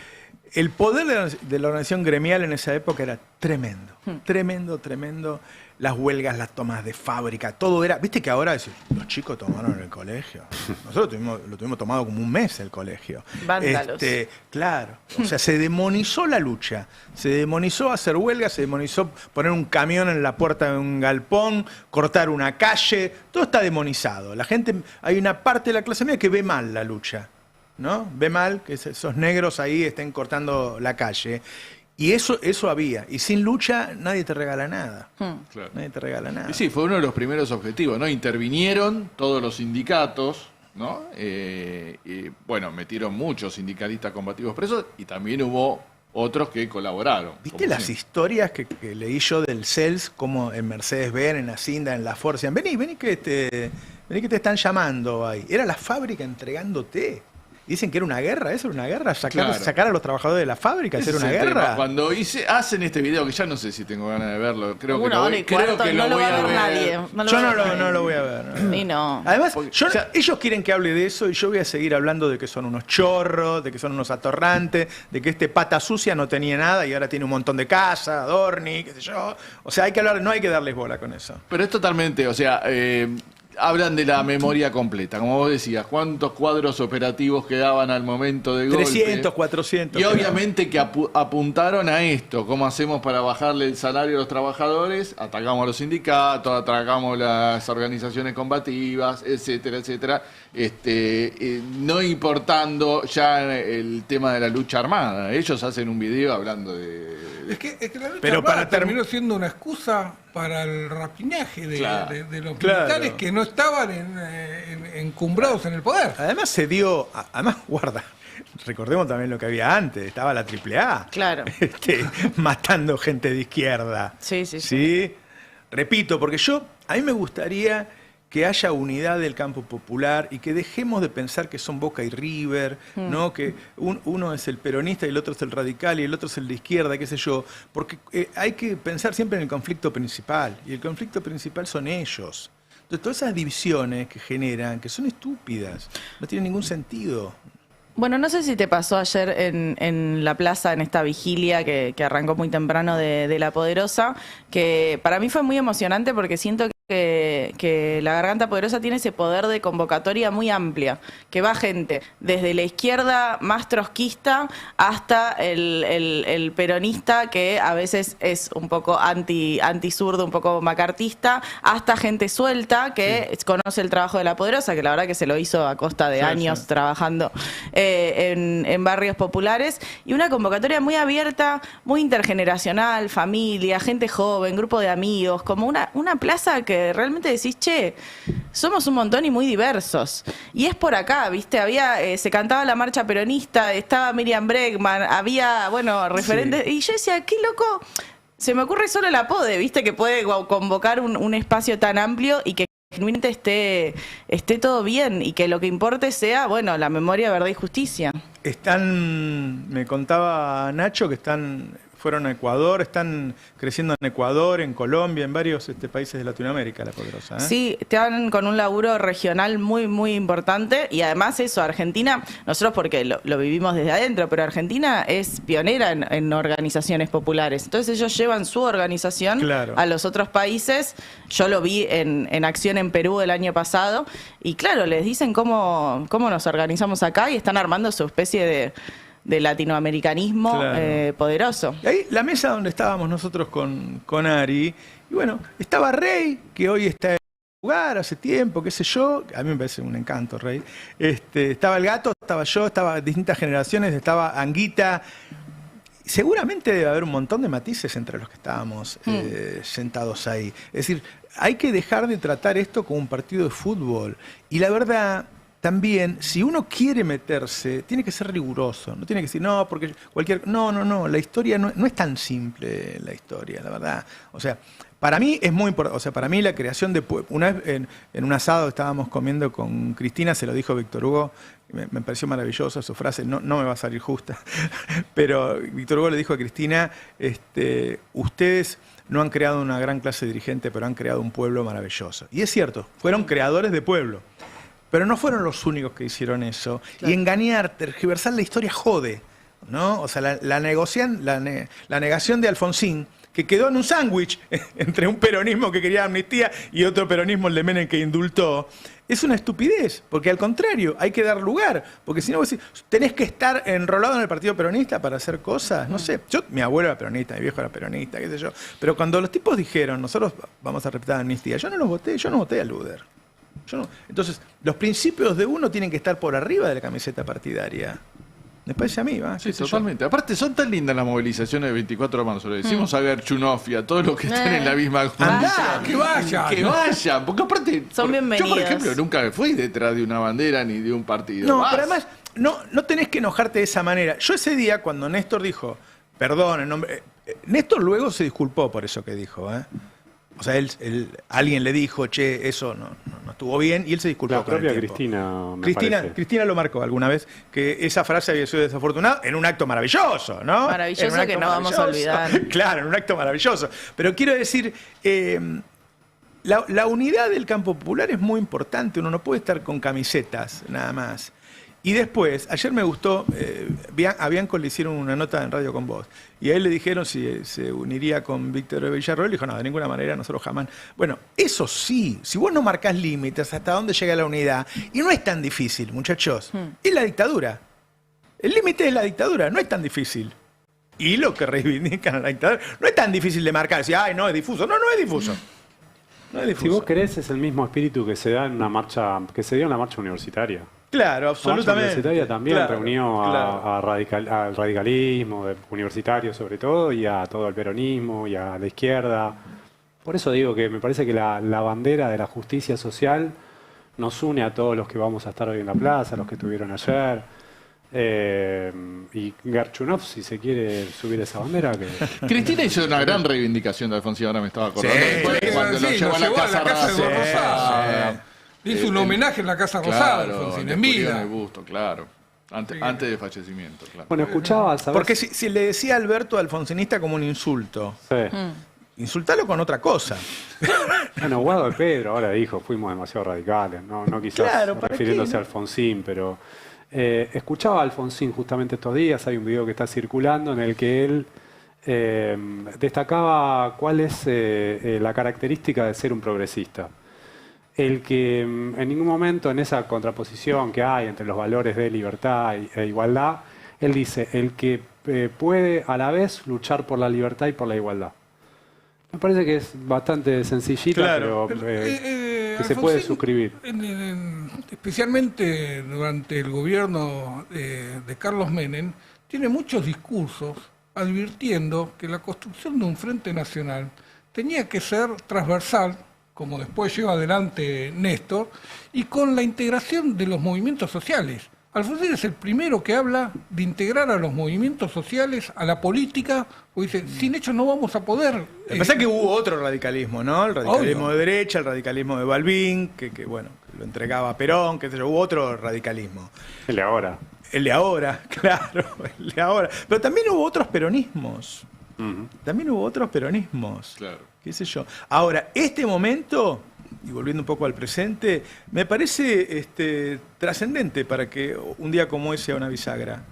poder de la organización gremial en esa época era tremendo, tremendo. Las huelgas, las tomas de fábrica, todo era... ¿Viste que ahora los chicos tomaron el colegio? Nosotros lo tuvimos tomado como un mes el colegio. Vándalos. Claro. O sea, se demonizó la lucha. Se demonizó hacer huelgas, se demonizó poner un camión en la puerta de un galpón, cortar una calle. Todo está demonizado. La gente... Hay una parte de la clase media que ve mal la lucha, ¿no? Ve mal que esos negros ahí estén cortando la calle. Y eso había. Y sin lucha nadie te regala nada. Claro. Nadie te regala nada. Y sí, fue uno de los primeros objetivos, ¿no? Intervinieron todos los sindicatos, ¿no? Y bueno, metieron muchos sindicalistas combativos presos y también hubo otros que colaboraron. ¿Viste las historias que leí yo del CELS, como en Mercedes-Benz, en Hacienda, en la Ford? Decían, vení que te están llamando ahí. Era la fábrica entregándote. Dicen que era una guerra, ¿eso era una guerra? Sacar a los trabajadores de la fábrica, hacer una guerra. Tema. Cuando hacen este video, que ya no sé si tengo ganas de verlo, creo que no lo voy a ver. Nadie. Yo no lo voy a ver. Y no. Además, ellos quieren que hable de eso y yo voy a seguir hablando de que son unos chorros, de que son unos atorrantes, de que este pata sucia no tenía nada y ahora tiene un montón de casa, Dorni, qué sé yo. O sea, hay que hablar, no hay que darles bola con eso. Pero es totalmente, o sea, hablan de la memoria completa, como vos decías, cuántos cuadros operativos quedaban al momento del golpe. 300, 400. Y obviamente que apuntaron a esto, cómo hacemos para bajarle el salario a los trabajadores, atacamos a los sindicatos, atacamos las organizaciones combativas, etcétera, etcétera, no importando ya el tema de la lucha armada. Ellos hacen un video hablando de... Es que la lucha armada terminó siendo una excusa para el rapiñaje de los militares que no estaban encumbrados en el poder. Además se dio, guarda, recordemos también lo que había antes, estaba la AAA. Claro. Matando gente de izquierda. Sí. Repito, porque a mí me gustaría que haya unidad del campo popular y que dejemos de pensar que son Boca y River, ¿no? Que uno es el peronista y el otro es el radical y el otro es el de izquierda, qué sé yo, porque hay que pensar siempre en el conflicto principal, y el conflicto principal son ellos. Entonces, todas esas divisiones que generan, que son estúpidas, no tienen ningún sentido. Bueno, no sé si te pasó ayer en la plaza, en esta vigilia que arrancó muy temprano de La Poderosa, que para mí fue muy emocionante porque siento que la Garganta Poderosa tiene ese poder de convocatoria muy amplia, que va gente desde la izquierda más trotskista hasta el peronista, que a veces es un poco anti-zurdo, un poco macartista, hasta gente suelta que conoce el trabajo de La Poderosa, que la verdad que se lo hizo a costa de años trabajando en barrios populares, y una convocatoria muy abierta, muy intergeneracional, familia, gente joven, grupo de amigos, como una plaza que realmente decís, che, somos un montón y muy diversos. Y es por acá, ¿viste? Se cantaba la marcha peronista, estaba Miriam Bregman, había, referentes, y yo decía, qué loco, se me ocurre solo la PODE, ¿viste? Que puede convocar un espacio tan amplio y que genuinamente esté todo bien y que lo que importe sea, la memoria, verdad y justicia. Me contaba Nacho que fueron a Ecuador, están creciendo en Ecuador, en Colombia, en varios países de Latinoamérica, La Poderosa. Sí, están con un laburo regional muy, muy importante, y además eso, Argentina, nosotros porque lo vivimos desde adentro, pero Argentina es pionera en organizaciones populares. Entonces ellos llevan su organización a los otros países. Yo lo vi en acción en Perú el año pasado, y claro, les dicen cómo nos organizamos acá y están armando su especie de latinoamericanismo poderoso. Y ahí la mesa donde estábamos nosotros con Ari, y estaba Rey, que hoy está en el lugar hace tiempo, qué sé yo, a mí me parece un encanto Rey, estaba el gato, estaba yo, estaba distintas generaciones, estaba Anguita. Seguramente debe haber un montón de matices entre los que estábamos sentados ahí. Es decir, hay que dejar de tratar esto como un partido de fútbol, y la verdad... También, si uno quiere meterse, tiene que ser riguroso. No tiene que decir, no, porque No, la historia no es tan simple, la historia, la verdad. O sea, para mí es muy importante. O sea, para mí la creación de... Una vez en un asado estábamos comiendo con Cristina, se lo dijo Víctor Hugo, me pareció maravillosa su frase, no me va a salir justa, pero Víctor Hugo le dijo a Cristina, ustedes no han creado una gran clase dirigente, pero han creado un pueblo maravilloso. Y es cierto, fueron creadores de pueblo. Pero no fueron los únicos que hicieron eso. Claro. Y engañar, tergiversar la historia jode, ¿no? O sea, la negación de Alfonsín, que quedó en un sándwich entre un peronismo que quería amnistía y otro peronismo, el de Menem, que indultó, es una estupidez. Porque al contrario, hay que dar lugar. Porque si no, vos decís, tenés que estar enrolado en el partido peronista para hacer cosas. No sé, mi abuelo era peronista, mi viejo era peronista, qué sé yo. Pero cuando los tipos dijeron, nosotros vamos a respetar la amnistía, yo no voté a Luder. Entonces, los principios de uno tienen que estar por arriba de la camiseta partidaria. Me parece a mí, ¿va? Sí, totalmente. Aparte, son tan lindas las movilizaciones de 24 de marzo. Le decimos a Gerchunov y a todos los que están en la misma condición. ¡Que vayan! ¡Que vayan! Porque aparte, son bienvenidos. Yo, por ejemplo, nunca fui detrás de una bandera ni de un partido. No, pero además, no tenés que enojarte de esa manera. Yo ese día, cuando Néstor dijo, perdón, en nombre... Néstor luego se disculpó por eso que dijo, ¿eh? O sea, alguien le dijo, che, eso no estuvo estuvo bien y él se disculpó. La con el propia tiempo. Cristina lo marcó alguna vez, que esa frase había sido desafortunada en un acto maravilloso, ¿no? Maravilloso que no vamos a olvidar. Claro, en un acto maravilloso. Pero quiero decir, la unidad del campo popular es muy importante, uno no puede estar con camisetas nada más. Y después, ayer me gustó, a Bianco le hicieron una nota en Radio con Vos, y a él le dijeron si se uniría con Víctor Villarroel, y dijo, no, de ninguna manera, nosotros jamás. Bueno, eso sí, si vos no marcás límites hasta dónde llega la unidad, y no es tan difícil, muchachos, es la dictadura. El límite es la dictadura, no es tan difícil. Y lo que reivindican a la dictadura, no es tan difícil de marcar, decir, ay, no, es difuso. No, no es difuso. No es difuso. Si vos querés, es el mismo espíritu que se da en una marcha, que se dio en la marcha universitaria. Claro, absolutamente. La marcha universitaria también reunió claro. al radicalismo universitario sobre todo, y a todo el peronismo, y a la izquierda. Por eso digo que me parece que la bandera de la justicia social nos une a todos los que vamos a estar hoy en la plaza, los que estuvieron ayer. Y Garchunov, si se quiere subir esa bandera, que... Cristina hizo una gran reivindicación de Alfonsín, ahora me estaba acordando. Cuando lo llevó a la Casa Rosada. Hizo un homenaje en la Casa Rosada, claro, Alfonsín, en vida. El busto, claro. Antes del fallecimiento, claro. Bueno, escuchaba, ¿sabes? Porque si le decía a Alberto alfonsinista como un insulto, insultalo con otra cosa. Bueno, Guado de Pedro ahora dijo, fuimos demasiado radicales, no quizás Claro, refiriéndose a Alfonsín, pero escuchaba a Alfonsín justamente estos días, hay un video que está circulando en el que él destacaba cuál es la característica de ser un progresista. El que en ningún momento en esa contraposición que hay entre los valores de libertad e igualdad, él dice, el que puede a la vez luchar por la libertad y por la igualdad. Me parece que es bastante sencillita, claro, pero que Alfonsín, se puede suscribir. Especialmente durante el gobierno de Carlos Menem, tiene muchos discursos advirtiendo que la construcción de un frente nacional tenía que ser transversal, como después lleva adelante Néstor, y con la integración de los movimientos sociales. Alfonsín es el primero que habla de integrar a los movimientos sociales a la política, porque dice, sin ellos no vamos a poder... Lo que pasa es que hubo otro radicalismo, ¿no? El radicalismo de derecha, el radicalismo de Balbín, que bueno, lo entregaba a Perón, que hubo otro radicalismo. El de ahora. El de ahora, claro, el de ahora. Pero también hubo otros peronismos. También hubo otros peronismos. Claro. ¿Qué sé yo? Ahora, este momento, y volviendo un poco al presente, me parece trascendente para que un día como ese sea una bisagra.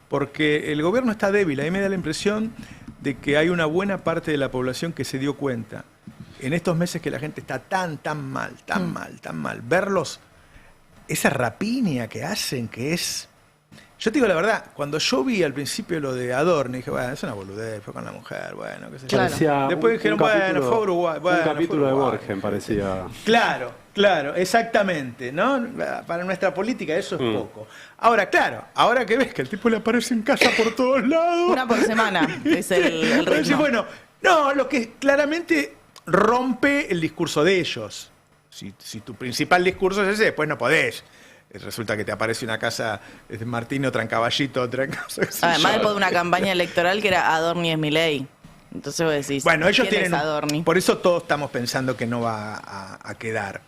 Porque el gobierno está débil. A mí me da la impresión de que hay una buena parte de la población que se dio cuenta, en estos meses que la gente está tan mal, verlos, esa rapiña que hacen, que es... Yo te digo la verdad, cuando yo vi al principio lo de Adorni, dije, bueno, es una boludez, fue con la mujer, bueno, qué sé yo. Claro. Después dijeron, bueno, fue Uruguay. Bueno, un capítulo de Borges parecía. Claro, exactamente, ¿no? Para nuestra política eso es poco. Ahora, claro, ahora que ves que el tipo le aparece en casa por todos lados. Una por semana, es el ritmo. Bueno, no, lo que claramente rompe el discurso de ellos. Si tu principal discurso es ese, después no podés. Resulta que te aparece una casa de Martino Trancaballito, otra cosa. Además, después de una campaña electoral que era Adorni es Milei. Entonces vos decís, bueno, ellos ¿quién tienen es Adorni? Por eso todos estamos pensando que no va a quedar.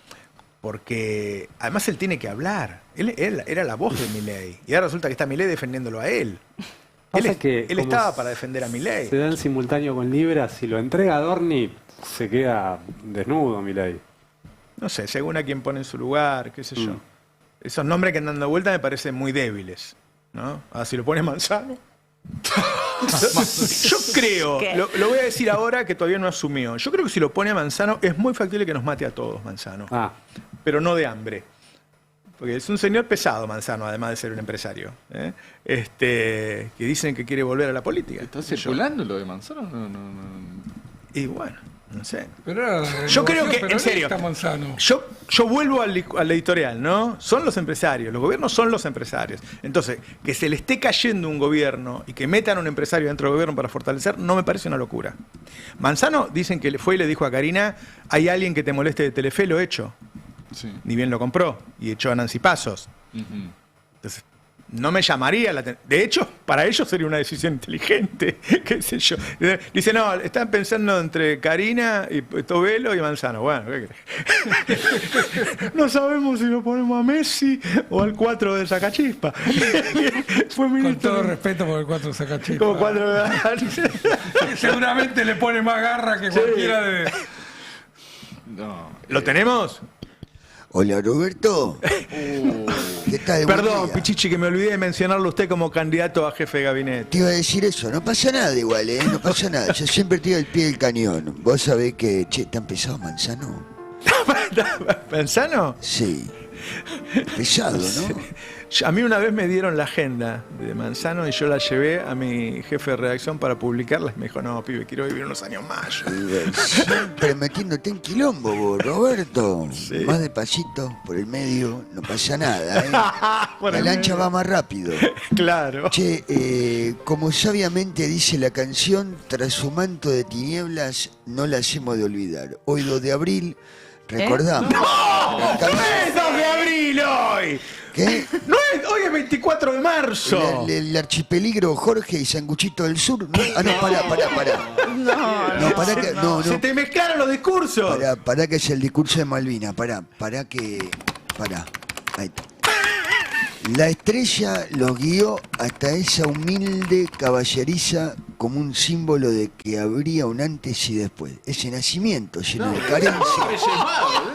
Porque además él tiene que hablar. Él era la voz de Milei. Y ahora resulta que está Milei defendiéndolo a él. Él estaba para defender a Milei. Se da en simultáneo con Libra, si lo entrega Adorni, se queda desnudo Milei. No sé, según a quién pone en su lugar, qué sé yo. Esos nombres que andan dando vuelta me parecen muy débiles, ¿no? Si lo pone Manzano. Yo creo, lo voy a decir ahora que todavía no asumió. Yo creo que si lo pone a Manzano es muy factible que nos mate a todos, Manzano. Pero no de hambre. Porque es un señor pesado, Manzano, además de ser un empresario. Que dicen que quiere volver a la política. ¿Está circulando lo de Manzano? No. Y bueno. No sé. Yo creo que, en serio, yo vuelvo al editorial, ¿no? Son los empresarios, los gobiernos son los empresarios. Entonces, que se le esté cayendo un gobierno y que metan a un empresario dentro del gobierno para fortalecer, no me parece una locura. Manzano, dicen que le fue y le dijo a Karina, hay alguien que te moleste de Telefe, lo he hecho. Sí. Ni bien lo compró y echó a Nancy Pasos. Entonces, no me llamaría la atención. De hecho, para ellos sería una decisión inteligente, qué sé yo. Dice, no, están pensando entre Karina, y Tobelo y Manzano. Bueno, ¿qué crees? No sabemos si lo ponemos a Messi o al 4 de Sacachispa. Fue Con todo respeto por el 4 de Sacachispa. Como 4 de... Seguramente le pone más garra que cualquiera de... No. ¿Lo tenemos? Hola, Roberto. ¿Qué tal? Perdón, Pichichi, que me olvidé de mencionarlo a usted como candidato a jefe de gabinete. Te iba a decir eso, no pasa nada igual, no pasa nada. Yo siempre tiro el pie del cañón. Vos sabés que, ¿tan pesado Manzano? ¿Manzano? Sí. Pesado, ¿no? A mí una vez me dieron la agenda de Manzano y yo la llevé a mi jefe de redacción para publicarla. Y me dijo, no, pibe, quiero vivir unos años más. Siempre metiéndote en quilombo, vos, Roberto. Sí. Más despacito, por el medio, no pasa nada, La lancha va más rápido. Claro. Che, como sabiamente dice la canción, tras su manto de tinieblas, no la hacemos de olvidar. Hoy 2 de abril, recordamos. ¡No! ¡No es 2 de abril hoy! ¿Qué? No es, hoy es 24 de marzo. El archipeligro Jorge y Sanguchito del Sur. ¿No? Ah, no, pará. No. Se te mezclaron los discursos. Pará que es el discurso de Malvinas. Pará. Ahí está. La estrella los guió hasta esa humilde caballeriza como un símbolo de que habría un antes y después. Ese nacimiento lleno de carencia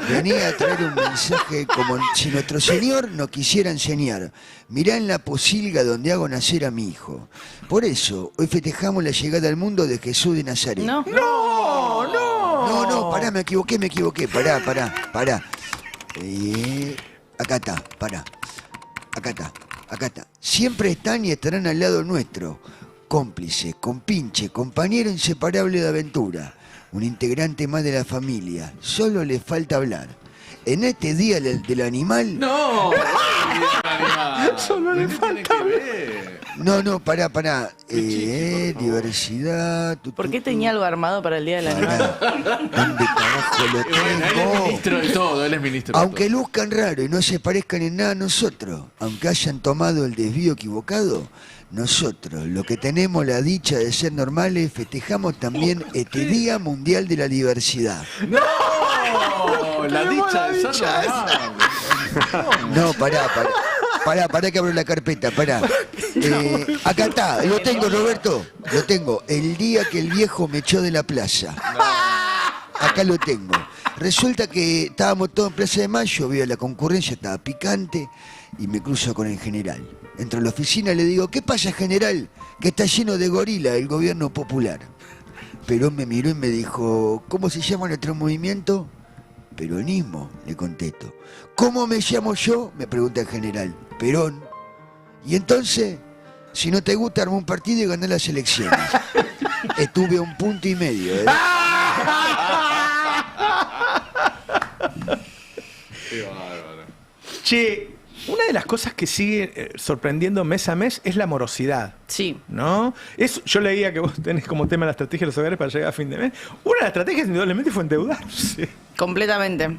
venía a traer un mensaje como si nuestro Señor nos quisiera enseñar. Mirá en la posilga donde hago nacer a mi hijo. Por eso, hoy festejamos la llegada al mundo de Jesús de Nazaret. No, pará, me equivoqué. Pará. Acá está, pará. Acá está. Siempre están y estarán al lado nuestro. Cómplice, compinche, compañero inseparable de aventura. Un integrante más de la familia. Solo le falta hablar. En este día del animal... ¡No! Solo le falta hablar. No, pará. Diversidad... ¿Por qué tenía algo armado para el Día del Animal? ¿Dónde carajo lo tengo? Él es ministro de todo, Aunque luzcan raro y no se parezcan en nada a nosotros, aunque hayan tomado el desvío equivocado, nosotros, lo que tenemos la dicha de ser normales, festejamos también este Día Mundial de la Diversidad. ¡No! La dicha de ser normal. No, pará que abro la carpeta, pará. Acá está, lo tengo, Roberto, lo tengo. El día que el viejo me echó de la plaza. Acá lo tengo. Resulta que estábamos todos en Plaza de Mayo, veo la concurrencia, estaba picante, y me cruzo con el general. Entro a la oficina y le digo, ¿qué pasa, general? Que está lleno de gorila el gobierno popular. Perón me miró y me dijo, ¿cómo se llama nuestro movimiento? Peronismo, le contesto. ¿Cómo me llamo yo? Me pregunta el general. Perón. Y entonces, si no te gusta, armar un partido y ganar las elecciones. Estuve a 1,5 puntos. Qué bárbaro. Che, una de las cosas que sigue sorprendiendo mes a mes es la morosidad. Sí. ¿No? Yo leía que vos tenés como tema la estrategia de los hogares para llegar a fin de mes. Una de las estrategias indudablemente fue endeudarse. Completamente.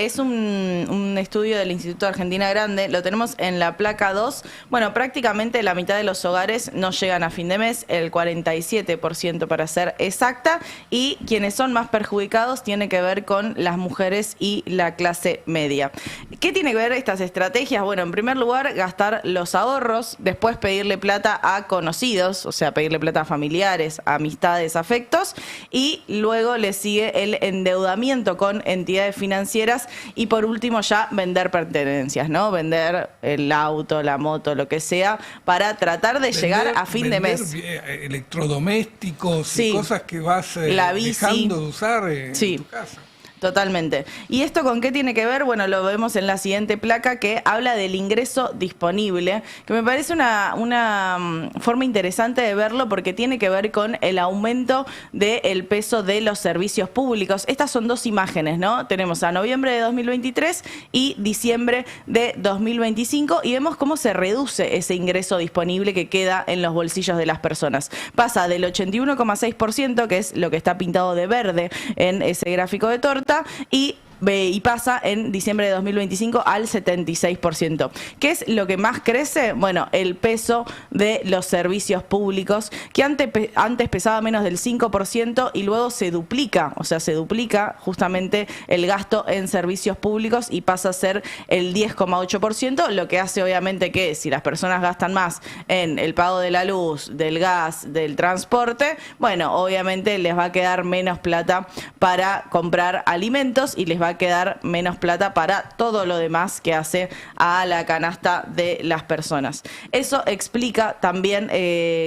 Es un estudio del Instituto Argentina Grande. Lo tenemos en la placa 2. Bueno, prácticamente la mitad de los hogares no llegan a fin de mes, el 47% para ser exacta. Y quienes son más perjudicados tiene que ver con las mujeres y la clase media. ¿Qué tiene que ver estas estrategias? Bueno, en primer lugar, gastar los ahorros, después pedirle plata a conocidos, o sea, pedirle plata a familiares, a amistades, afectos, y luego le sigue el endeudamiento con entidades financieras y por último ya vender pertenencias, ¿no? Vender el auto, la moto, lo que sea, para tratar de llegar a fin de mes. Electrodomésticos y cosas que vas dejando de usar en tu casa. Totalmente. ¿Y esto con qué tiene que ver? Bueno, lo vemos en la siguiente placa que habla del ingreso disponible, que me parece una forma interesante de verlo porque tiene que ver con el aumento del peso de los servicios públicos. Estas son dos imágenes, ¿no? Tenemos a noviembre de 2023 y diciembre de 2025 y vemos cómo se reduce ese ingreso disponible que queda en los bolsillos de las personas. Pasa del 81,6%, que es lo que está pintado de verde en ese gráfico de torta, y y pasa en diciembre de 2025 al 76%. ¿Qué es lo que más crece? Bueno, el peso de los servicios públicos, que antes pesaba menos del 5% y luego se duplica, o sea, se duplica justamente el gasto en servicios públicos y pasa a ser el 10,8%, lo que hace obviamente que si las personas gastan más en el pago de la luz, del gas, del transporte, bueno, obviamente les va a quedar menos plata para comprar alimentos y les va a quedar menos plata para todo lo demás que hace a la canasta de las personas. Eso explica también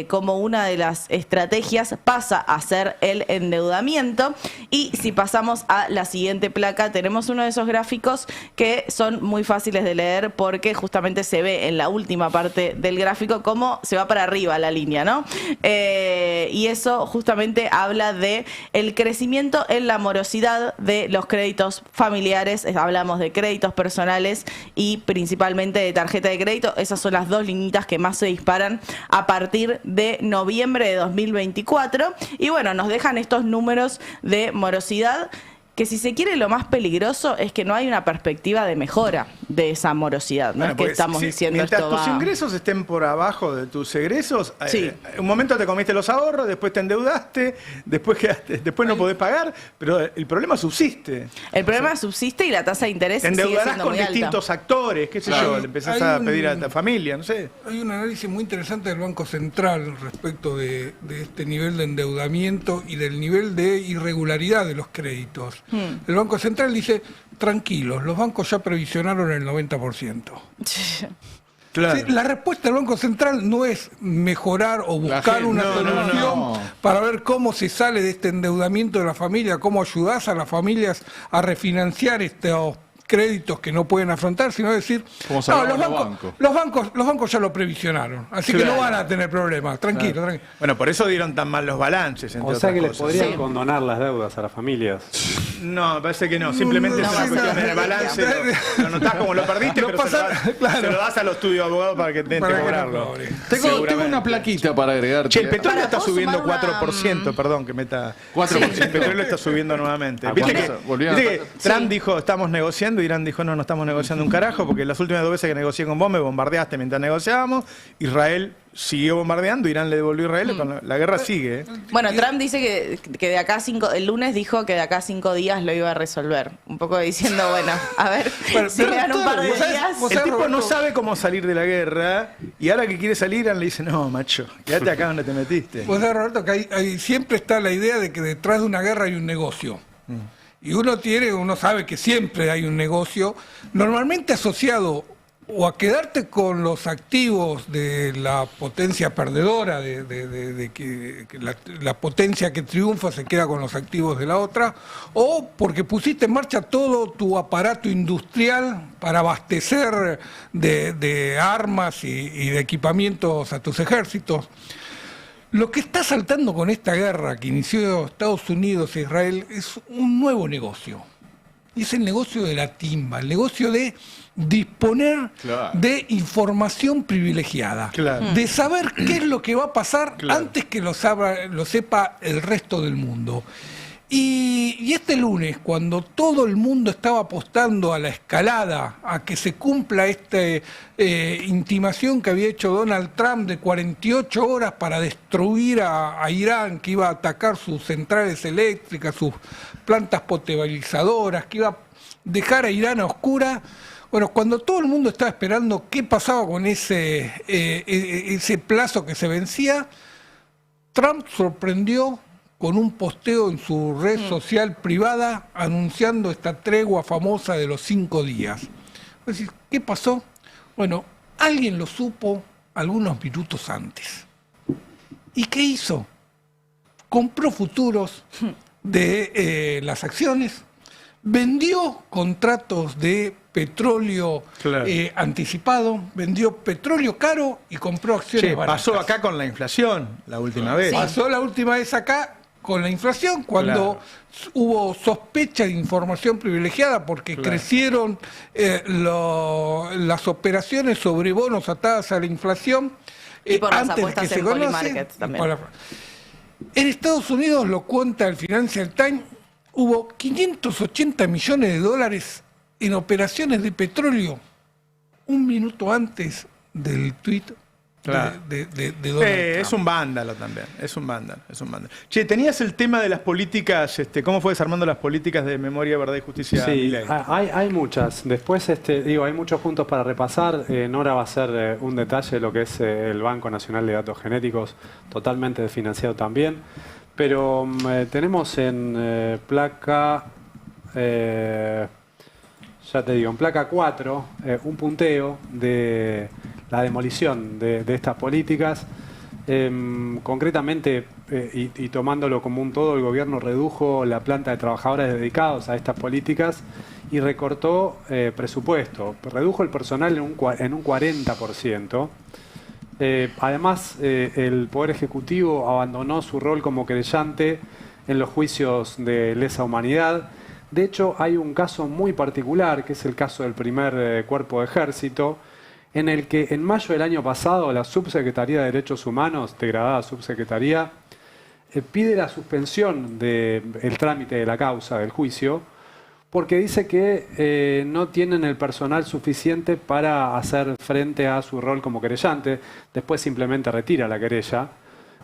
cómo una de las estrategias pasa a ser el endeudamiento. Y si pasamos a la siguiente placa, tenemos uno de esos gráficos que son muy fáciles de leer porque justamente se ve en la última parte del gráfico cómo se va para arriba la línea, ¿no? Y eso justamente habla de el crecimiento en la morosidad de los créditos familiares. Hablamos de créditos personales y principalmente de tarjeta de crédito. Esas son las dos liñitas que más se disparan a partir de noviembre de 2024. Y bueno, nos dejan estos números de morosidad que, si se quiere, lo más peligroso es que no hay una perspectiva de mejora de esa morosidad. No es que estamos diciendo mientras esto tus ingresos estén por abajo de tus egresos, un momento te comiste los ahorros, después te endeudaste, después no podés pagar, pero el problema subsiste. El problema subsiste y la tasa de interés te sigue endeudarás siendo con muy alta. distintos actores, qué sé yo, le empezás a pedir a tu familia, no sé. Hay un análisis muy interesante del Banco Central respecto de este nivel de endeudamiento y del nivel de irregularidad de los créditos. El Banco Central dice, tranquilos, los bancos ya previsionaron el 90%. Claro. Sí, la respuesta del Banco Central no es mejorar o buscar una solución para ver cómo se sale de este endeudamiento de la familia, cómo ayudás a las familias a refinanciar estos créditos que no pueden afrontar, sino decir, los bancos ya lo previsionaron, así que no van a tener problemas, tranquilo, tranquilo. Bueno, por eso dieron tan mal los balances, entre O sea que les otras cosas. podrían condonar las deudas a las familias. No, me parece que no, simplemente es una cuestión de balance, lo anotás como lo perdiste, pero se lo das a los estudios abogados para que intenten cobrarlo. Tengo una plaquita para agregarte. Che, el petróleo está subiendo 4%, perdón que meta 4%. El petróleo está subiendo nuevamente. ¿Viste que Trump dijo, estamos negociando? Irán dijo, no estamos negociando un carajo, porque las últimas 2 veces que negocié con vos me bombardeaste mientras negociábamos. Israel siguió bombardeando, Irán le devolvió a Israel, la guerra sigue. Bueno, Trump dice que de acá el lunes dijo que de acá 5 días lo iba a resolver. Un poco diciendo, bueno, a ver, si le dan un par de días. El tipo no sabe cómo salir de la guerra, y ahora que quiere salir, Irán le dice, no, macho, quédate acá donde te metiste. Vos sabés, Roberto, que siempre está la idea de que detrás de una guerra hay un negocio. Y uno sabe que siempre hay un negocio, normalmente asociado o a quedarte con los activos de la potencia perdedora, de que la potencia que triunfa se queda con los activos de la otra, o porque pusiste en marcha todo tu aparato industrial para abastecer de armas y de equipamientos a tus ejércitos. Lo que está saltando con esta guerra que inició Estados Unidos e Israel es un nuevo negocio. Y es el negocio de la timba, el negocio de disponer de información privilegiada, de saber qué es lo que va a pasar antes que lo sepa el resto del mundo. Y este lunes, cuando todo el mundo estaba apostando a la escalada, a que se cumpla esta intimación que había hecho Donald Trump de 48 horas para destruir a Irán, que iba a atacar sus centrales eléctricas, sus plantas potabilizadoras, que iba a dejar a Irán a oscura. Bueno, cuando todo el mundo estaba esperando qué pasaba con ese plazo que se vencía, Trump sorprendió con un posteo en su red social privada anunciando esta tregua famosa de los 5 días. Es decir, ¿qué pasó? Bueno, alguien lo supo algunos minutos antes. ¿Y qué hizo? Compró futuros de las acciones, vendió contratos de petróleo anticipado, vendió petróleo caro y compró acciones baratas. Pasó acá con la inflación la última vez. Pasó la última vez acá con la inflación, cuando hubo sospecha de información privilegiada porque crecieron las operaciones sobre bonos atadas a la inflación. Y por las apuestas en Poly Market también. En Estados Unidos, lo cuenta el Financial Times, hubo 580 millones de dólares en operaciones de petróleo un minuto antes del tuit Claro. de Donald Trump. Es un vándalo también, es un vándalo. Che, tenías el tema de las políticas, ¿cómo fue desarmando las políticas de memoria, verdad y justicia? Sí, Milei? hay muchas. Después, hay muchos puntos para repasar. Nora va a hacer un detalle de lo que es el Banco Nacional de Datos Genéticos, totalmente desfinanciado también. Pero tenemos en placa, ya te digo, en placa 4, un punteo de la demolición de estas políticas. Concretamente, y tomándolo como un todo, el gobierno redujo la planta de trabajadores dedicados a estas políticas y recortó presupuesto. Redujo el personal en un 40%. Además, el Poder Ejecutivo abandonó su rol como querellante en los juicios de lesa humanidad. De hecho, hay un caso muy particular, que es el caso del primer cuerpo de ejército, en el que en mayo del año pasado la Subsecretaría de Derechos Humanos, degradada Subsecretaría, pide la suspensión del trámite de la causa, del juicio, porque dice que no tienen el personal suficiente para hacer frente a su rol como querellante. Después simplemente retira la querella,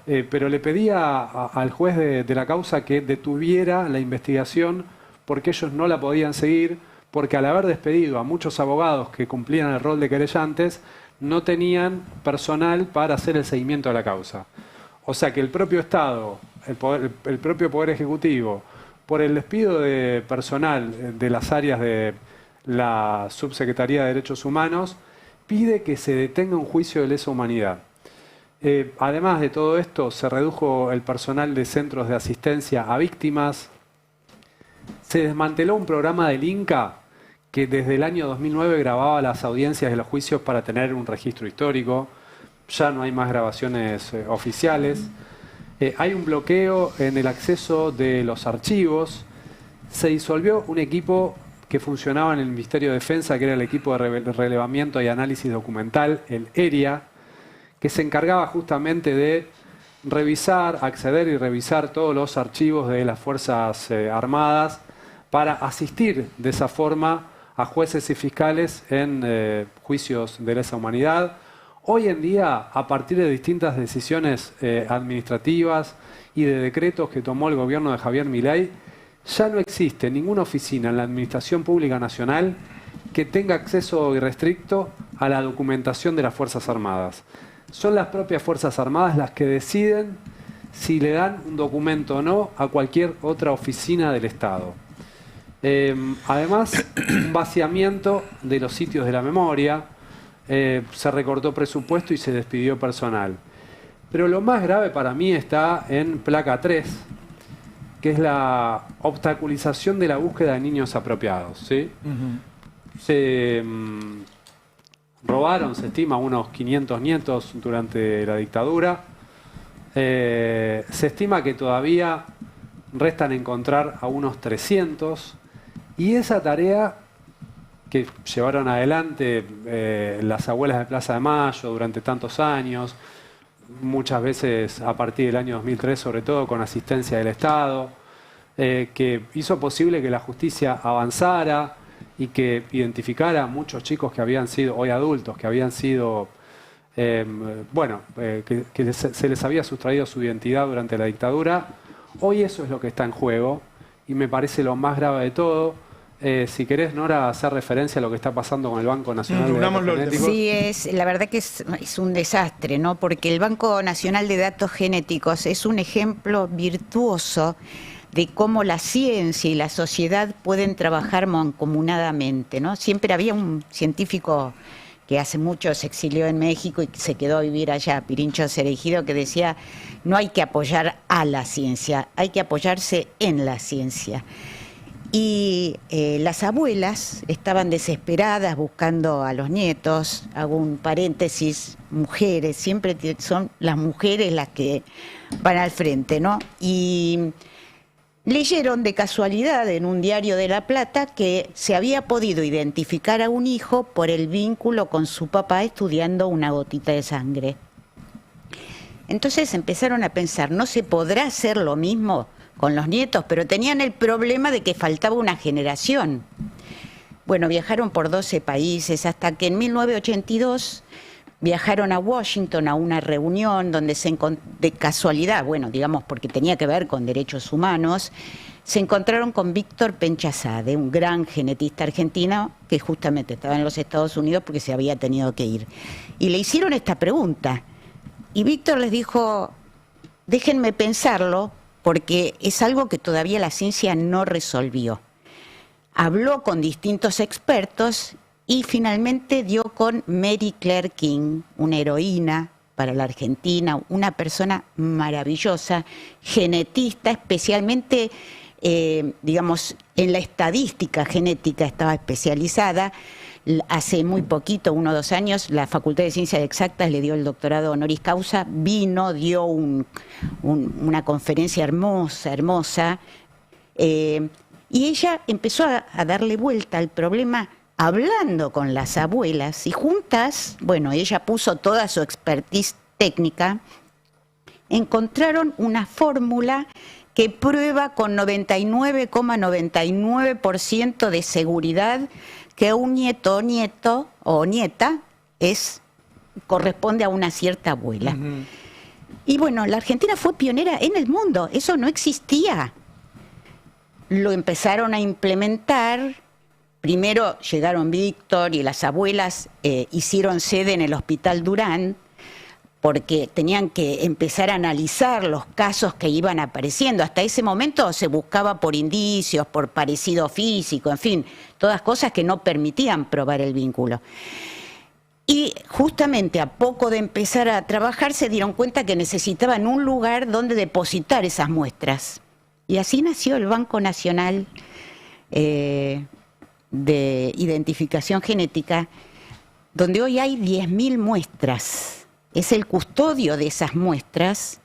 pero le pedía al juez de la causa que detuviera la investigación porque ellos no la podían seguir, porque al haber despedido a muchos abogados que cumplían el rol de querellantes, no tenían personal para hacer el seguimiento de la causa. O sea que el propio Estado, el propio Poder Ejecutivo, por el despido de personal de las áreas de la Subsecretaría de Derechos Humanos, pide que se detenga un juicio de lesa humanidad. Además de todo esto, se redujo el personal de centros de asistencia a víctimas. Se desmanteló un programa del Inca que desde el año 2009 grababa las audiencias de los juicios para tener un registro histórico. Ya no hay más grabaciones oficiales. Hay un bloqueo en el acceso de los archivos. Se disolvió un equipo que funcionaba en el Ministerio de Defensa, que era el equipo de relevamiento y análisis documental, el ERIA, que se encargaba justamente de revisar, acceder y revisar todos los archivos de las Fuerzas Armadas para asistir de esa forma a jueces y fiscales en juicios de lesa humanidad. Hoy en día, a partir de distintas decisiones administrativas y de decretos que tomó el gobierno de Javier Milei, ya no existe ninguna oficina en la Administración Pública Nacional que tenga acceso irrestricto a la documentación de las Fuerzas Armadas. Son las propias Fuerzas Armadas las que deciden si le dan un documento o no a cualquier otra oficina del Estado. Además, un vaciamiento de los sitios de la memoria, se recortó presupuesto y se despidió personal. Pero lo más grave para mí está en placa 3, que es la obstaculización de la búsqueda de niños apropiados, ¿sí? Se robaron, se estima, unos 500 nietos durante la dictadura. Se estima que todavía restan encontrar a unos 300. Y esa tarea que llevaron adelante las abuelas de Plaza de Mayo durante tantos años, muchas veces a partir del año 2003, sobre todo con asistencia del Estado, que hizo posible que la justicia avanzara y que identificara a muchos chicos que habían sido, hoy adultos, que habían sido, que se les había sustraído su identidad durante la dictadura. Hoy eso es lo que está en juego y me parece lo más grave de todo. Si querés, Nora, hacer referencia a lo que está pasando con el Banco Nacional de Datos Genéticos. Sí, la verdad que es un desastre, ¿no? Porque el Banco Nacional de Datos Genéticos es un ejemplo virtuoso de cómo la ciencia y la sociedad pueden trabajar mancomunadamente, ¿no? Siempre había un científico que hace mucho se exilió en México y se quedó a vivir allá, Pirincho Cereijido, que decía, no hay que apoyar a la ciencia, hay que apoyarse en la ciencia. Y las abuelas estaban desesperadas buscando a los nietos, hago un paréntesis, mujeres, siempre son las mujeres las que van al frente, ¿no? Y leyeron de casualidad en un diario de La Plata que se había podido identificar a un hijo por el vínculo con su papá estudiando una gotita de sangre. Entonces empezaron a pensar, ¿no se podrá hacer lo mismo con los nietos, pero tenían el problema de que faltaba una generación. Bueno, viajaron por 12 países hasta que en 1982 viajaron a Washington a una reunión donde de casualidad, bueno, digamos porque tenía que ver con derechos humanos, se encontraron con Víctor Penchazade, un gran genetista argentino que justamente estaba en los Estados Unidos porque se había tenido que ir. Y le hicieron esta pregunta. Y Víctor les dijo, déjenme pensarlo, porque es algo que todavía la ciencia no resolvió. Habló con distintos expertos y finalmente dio con Mary Claire King, una heroína para la Argentina, una persona maravillosa, genetista, especialmente, digamos, en la estadística genética estaba especializada. Hace muy poquito, 1 o 2 años, la Facultad de Ciencias Exactas le dio el doctorado honoris causa, vino, dio una conferencia hermosa, y ella empezó a darle vuelta al problema hablando con las abuelas, y juntas, bueno, ella puso toda su expertise técnica, encontraron una fórmula que prueba con 99,99% de seguridad que un nieto o nieta corresponde a una cierta abuela. Y bueno, la Argentina fue pionera en el mundo, eso no existía. Lo empezaron a implementar, primero llegaron Víctor y las abuelas hicieron sede en el Hospital Durán, porque tenían que empezar a analizar los casos que iban apareciendo. Hasta ese momento se buscaba por indicios, por parecido físico, en fin, todas cosas que no permitían probar el vínculo. Y justamente a poco de empezar a trabajar se dieron cuenta que necesitaban un lugar donde depositar esas muestras. Y así nació el Banco Nacional de Identificación Genética, donde hoy hay 10.000 muestras. Es el custodio de esas muestras,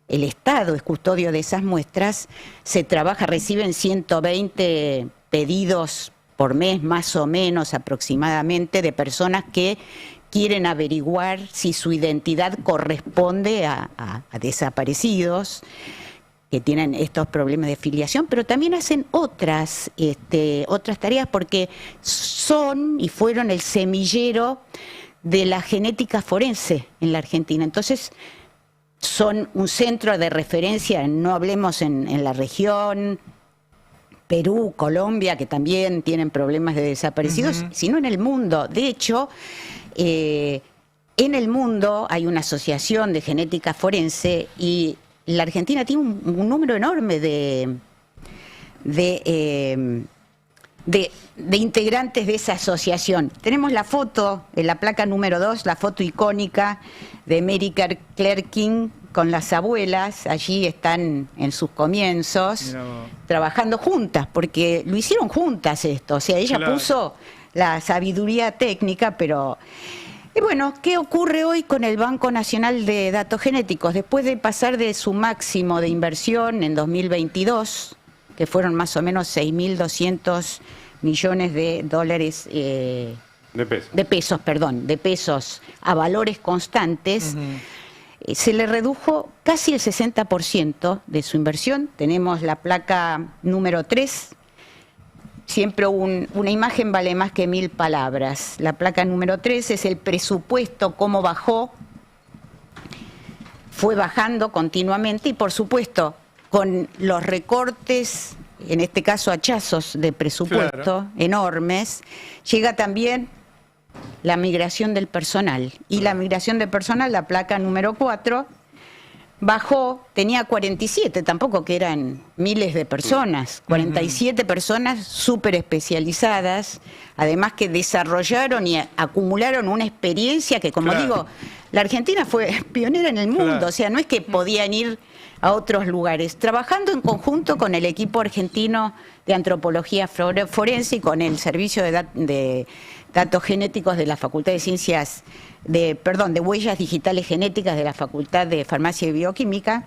el Estado es custodio de esas muestras, se trabaja, reciben 120 pedidos por mes, más o menos aproximadamente, de personas que quieren averiguar si su identidad corresponde a desaparecidos, que tienen estos problemas de filiación, pero también hacen otras tareas porque son y fueron el semillero de la genética forense en la Argentina. Entonces, son un centro de referencia, no hablemos en la región, Perú, Colombia, que también tienen problemas de desaparecidos, sino en el mundo. De hecho, en el mundo hay una asociación de genética forense y la Argentina tiene un número enorme de integrantes de esa asociación. Tenemos la foto, en la placa número 2, la foto icónica de Mary Claire King con las abuelas. Allí están en sus comienzos, trabajando juntas, porque lo hicieron juntas esto. O sea, ella puso la sabiduría técnica, pero... Y bueno, ¿qué ocurre hoy con el Banco Nacional de Datos Genéticos? Después de pasar de su máximo de inversión en 2022, que fueron más o menos 6.200 millones de dólares, de pesos a valores constantes, se le redujo casi el 60% de su inversión. Tenemos la placa número 3, siempre una imagen vale más que 1000 palabras. La placa número 3 es el presupuesto, cómo bajó, fue bajando continuamente y por supuesto con los recortes, en este caso hachazos de presupuesto enormes, llega también la migración del personal. Y la migración del personal, la placa número 4, bajó, tenía 47, tampoco que eran miles de personas, 47 personas súper especializadas, además que desarrollaron y acumularon una experiencia que, como digo, la Argentina fue pionera en el mundo, o sea, no es que podían ir a otros lugares, trabajando en conjunto con el equipo argentino de antropología forense y con el servicio de datos genéticos de la Facultad de Ciencias, de Huellas Digitales Genéticas de la Facultad de Farmacia y Bioquímica,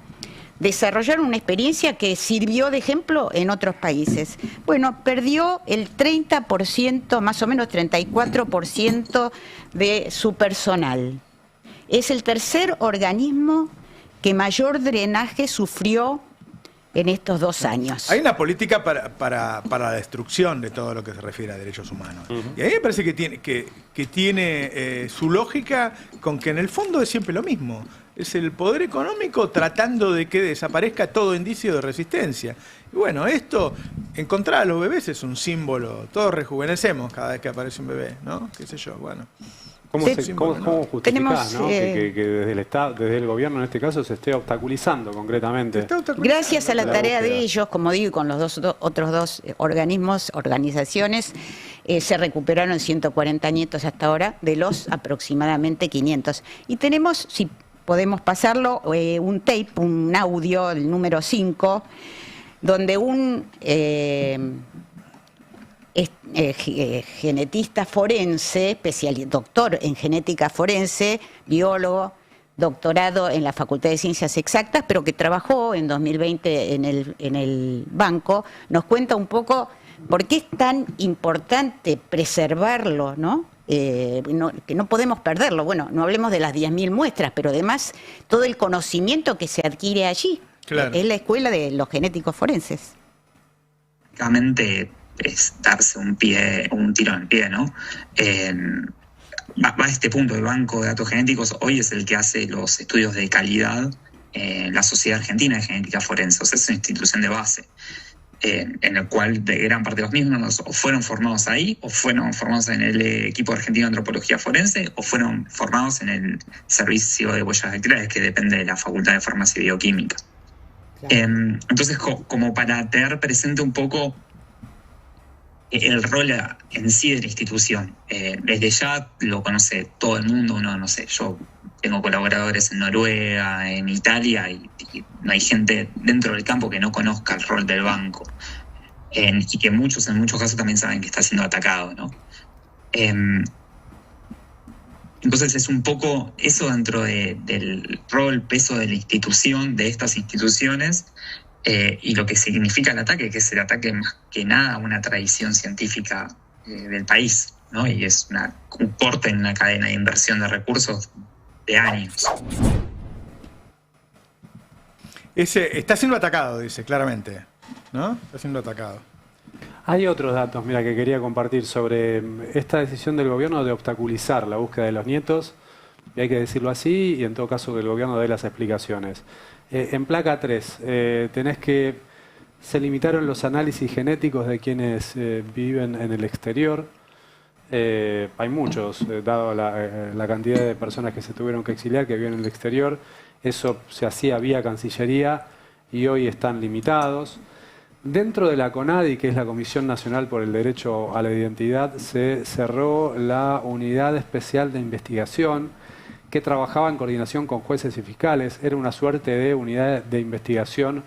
desarrollaron una experiencia que sirvió de ejemplo en otros países. Bueno, perdió el 30%, más o menos 34% de su personal. Es el tercer organismo que mayor drenaje sufrió en estos 2 años. Hay una política para la destrucción de todo lo que se refiere a derechos humanos. Y a mí me parece que tiene su lógica con que en el fondo es siempre lo mismo. Es el poder económico tratando de que desaparezca todo indicio de resistencia. Y bueno, esto, encontrar a los bebés es un símbolo. Todos rejuvenecemos cada vez que aparece un bebé, ¿no? ¿Qué sé yo? Bueno. ¿Cómo justificás, ¿no? Que desde el Estado, desde el gobierno en este caso, se esté obstaculizando concretamente? Gracias a la tarea de ellos, como digo, y con los otros dos organismos, organizaciones, se recuperaron 140 nietos hasta ahora, de los aproximadamente 500. Y tenemos, si podemos pasarlo, un tape, un audio, el número 5, donde un genetista forense, doctor en genética forense, biólogo, doctorado en la Facultad de Ciencias Exactas, pero que trabajó en 2020 en el banco, nos cuenta un poco por qué es tan importante preservarlo, ¿no? Que no podemos perderlo. Bueno, no hablemos de las 10.000 muestras, pero además todo el conocimiento que se adquiere allí. Claro. Es la escuela de los genéticos forenses. Básicamente es darse un tiro en el pie, ¿no? Va a este punto, el Banco de Datos Genéticos hoy es el que hace los estudios de calidad en la Sociedad Argentina de Genética Forense. O sea, es una institución de base. En el cual de gran parte de los mismos o fueron formados ahí, o fueron formados en el equipo argentino de antropología forense, o fueron formados en el servicio de huellas dactilares, que depende de la Facultad de Farmacia y Bioquímica. Claro. Entonces, como para tener presente un poco el rol en sí de la institución, desde ya lo conoce todo el mundo, uno, no sé, yo tengo colaboradores en Noruega, en Italia, y no hay gente dentro del campo que no conozca el rol del banco. Y que en muchos casos también saben que está siendo atacado, ¿no? Entonces es un poco eso dentro del rol, peso de la institución, de estas instituciones, y lo que significa el ataque, que es el ataque más que nada a una tradición científica del país, ¿no? Y es un corte en una cadena de inversión de recursos de años. Está siendo atacado, dice, claramente, ¿no? Está siendo atacado. Hay otros datos, mira, que quería compartir sobre esta decisión del gobierno de obstaculizar la búsqueda de los nietos, y hay que decirlo así, y en todo caso que el gobierno dé las explicaciones. En placa 3, tenés que se limitaron los análisis genéticos de quienes viven en el exterior. Hay muchos, dado la cantidad de personas que se tuvieron que exiliar, que viven en el exterior. Eso se hacía vía Cancillería y hoy están limitados. Dentro de la CONADI, que es la Comisión Nacional por el Derecho a la Identidad, se cerró la Unidad Especial de Investigación que trabajaba en coordinación con jueces y fiscales. Era una suerte de unidad de investigación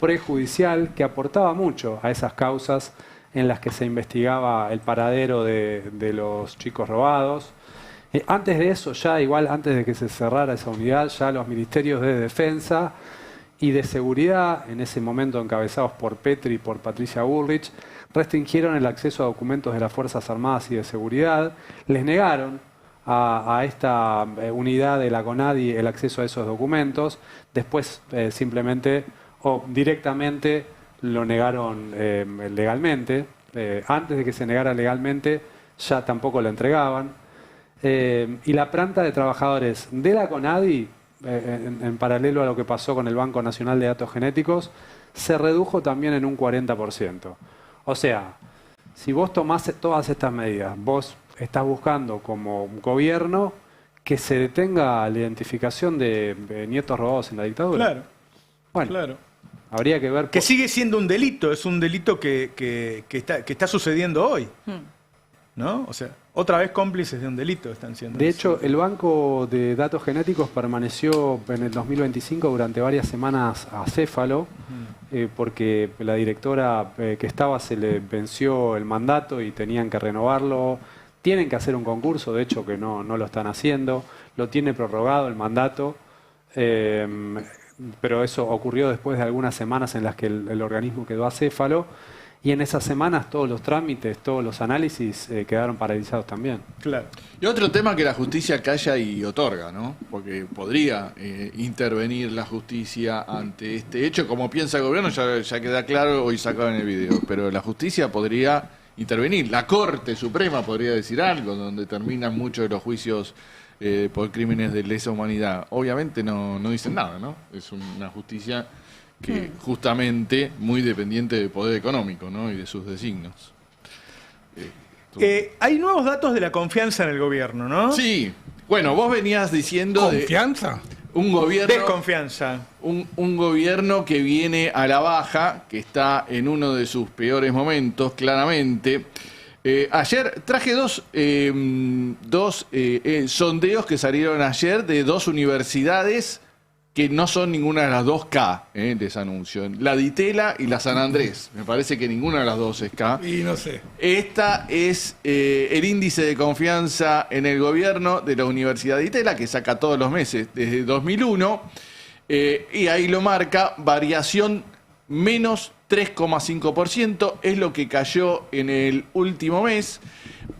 prejudicial que aportaba mucho a esas causas en las que se investigaba el paradero de los chicos robados. Antes de eso, antes de que se cerrara esa unidad, ya los ministerios de Defensa y de Seguridad, en ese momento encabezados por Petri y por Patricia Bullrich, restringieron el acceso a documentos de las Fuerzas Armadas y de Seguridad, les negaron a esta unidad de la CONADI el acceso a esos documentos, después simplemente o directamente lo negaron legalmente, antes de que se negara legalmente ya tampoco lo entregaban, y la planta de trabajadores de la CONADI, en paralelo a lo que pasó con el Banco Nacional de Datos Genéticos, se redujo también en un 40%. O sea, si vos tomás todas estas medidas, vos estás buscando como gobierno que se detenga la identificación de nietos robados en la dictadura. Claro. Bueno, claro. Habría que ver... Que sigue siendo un delito, es un delito que está sucediendo hoy. ¿No? O sea, otra vez cómplices de un delito están siendo. De hecho, el Banco de Datos Genéticos permaneció en el 2025 durante varias semanas acéfalo, porque la directora que estaba se le venció el mandato y tenían que renovarlo. Tienen que hacer un concurso, de hecho que no lo están haciendo. Lo tiene prorrogado el mandato, pero eso ocurrió después de algunas semanas en las que el organismo quedó acéfalo. Y en esas semanas todos los trámites, todos los análisis quedaron paralizados también. Claro. Y otro tema que la justicia calla y otorga, ¿no? Porque podría intervenir la justicia ante este hecho, como piensa el gobierno, ya queda claro hoy sacado en el video, pero la justicia podría intervenir. La Corte Suprema podría decir algo, donde terminan muchos de los juicios por crímenes de lesa humanidad. Obviamente no dicen nada, ¿no? Es una justicia que justamente muy dependiente del poder económico, ¿no? Y de sus designios. Hay nuevos datos de la confianza en el gobierno, ¿no? Sí. Bueno, vos venías diciendo... ¿Confianza? Un gobierno... Desconfianza. Un gobierno que viene a la baja, que está en uno de sus peores momentos, claramente. Ayer traje dos sondeos que salieron ayer de dos universidades que no son ninguna de las dos K, les anuncio. La de Itela y la San Andrés. Me parece que ninguna de las dos es K. Y no sé. Esta es el índice de confianza en el gobierno de la Universidad de Itela, que saca todos los meses desde 2001. Y ahí lo marca, variación menos 3,5%. Es lo que cayó en el último mes.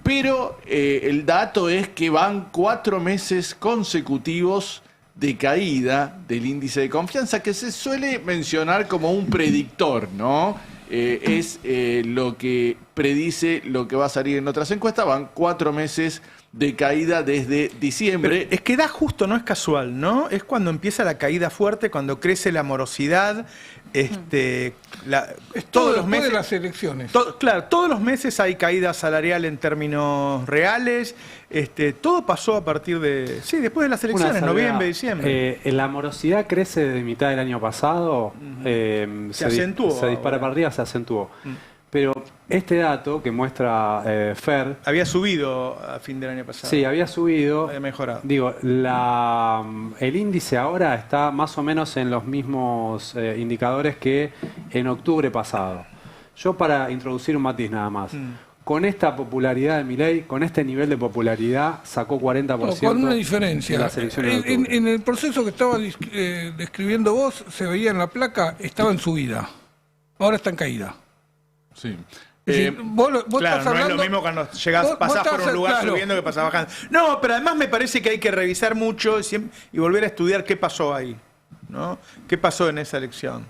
Pero el dato es que van 4 meses consecutivos de caída del índice de confianza, que se suele mencionar como un predictor, ¿no? Es lo que predice lo que va a salir en otras encuestas. Van 4 meses de caída desde diciembre. Pero es que da justo, no es casual, ¿no? Es cuando empieza la caída fuerte, cuando crece la morosidad. Todos los meses de las elecciones. Claro, todos los meses hay caída salarial en términos reales. Todo pasó a partir de... Sí, después de las elecciones, noviembre, diciembre. La morosidad crece desde mitad del año pasado. Se acentuó. Se dispara para arriba, se acentuó. Pero este dato que muestra FER... Había subido a fin del año pasado. Sí, había subido. Había mejorado. Digo, el índice ahora está más o menos en los mismos indicadores que en octubre pasado. Yo, para introducir un matiz nada más. Con esta popularidad de Milei, con este nivel de popularidad, sacó 40%. Con una diferencia. De las elecciones de octubre. En el proceso que estaba describiendo vos, se veía en la placa, estaba en subida. Ahora está en caída. Sí. Vos claro, estás hablando, no es lo mismo cuando pasás por un lugar subiendo que pasás bajando. No, pero además me parece que hay que revisar mucho y volver a estudiar qué pasó ahí, ¿no? ¿Qué pasó en esa elección?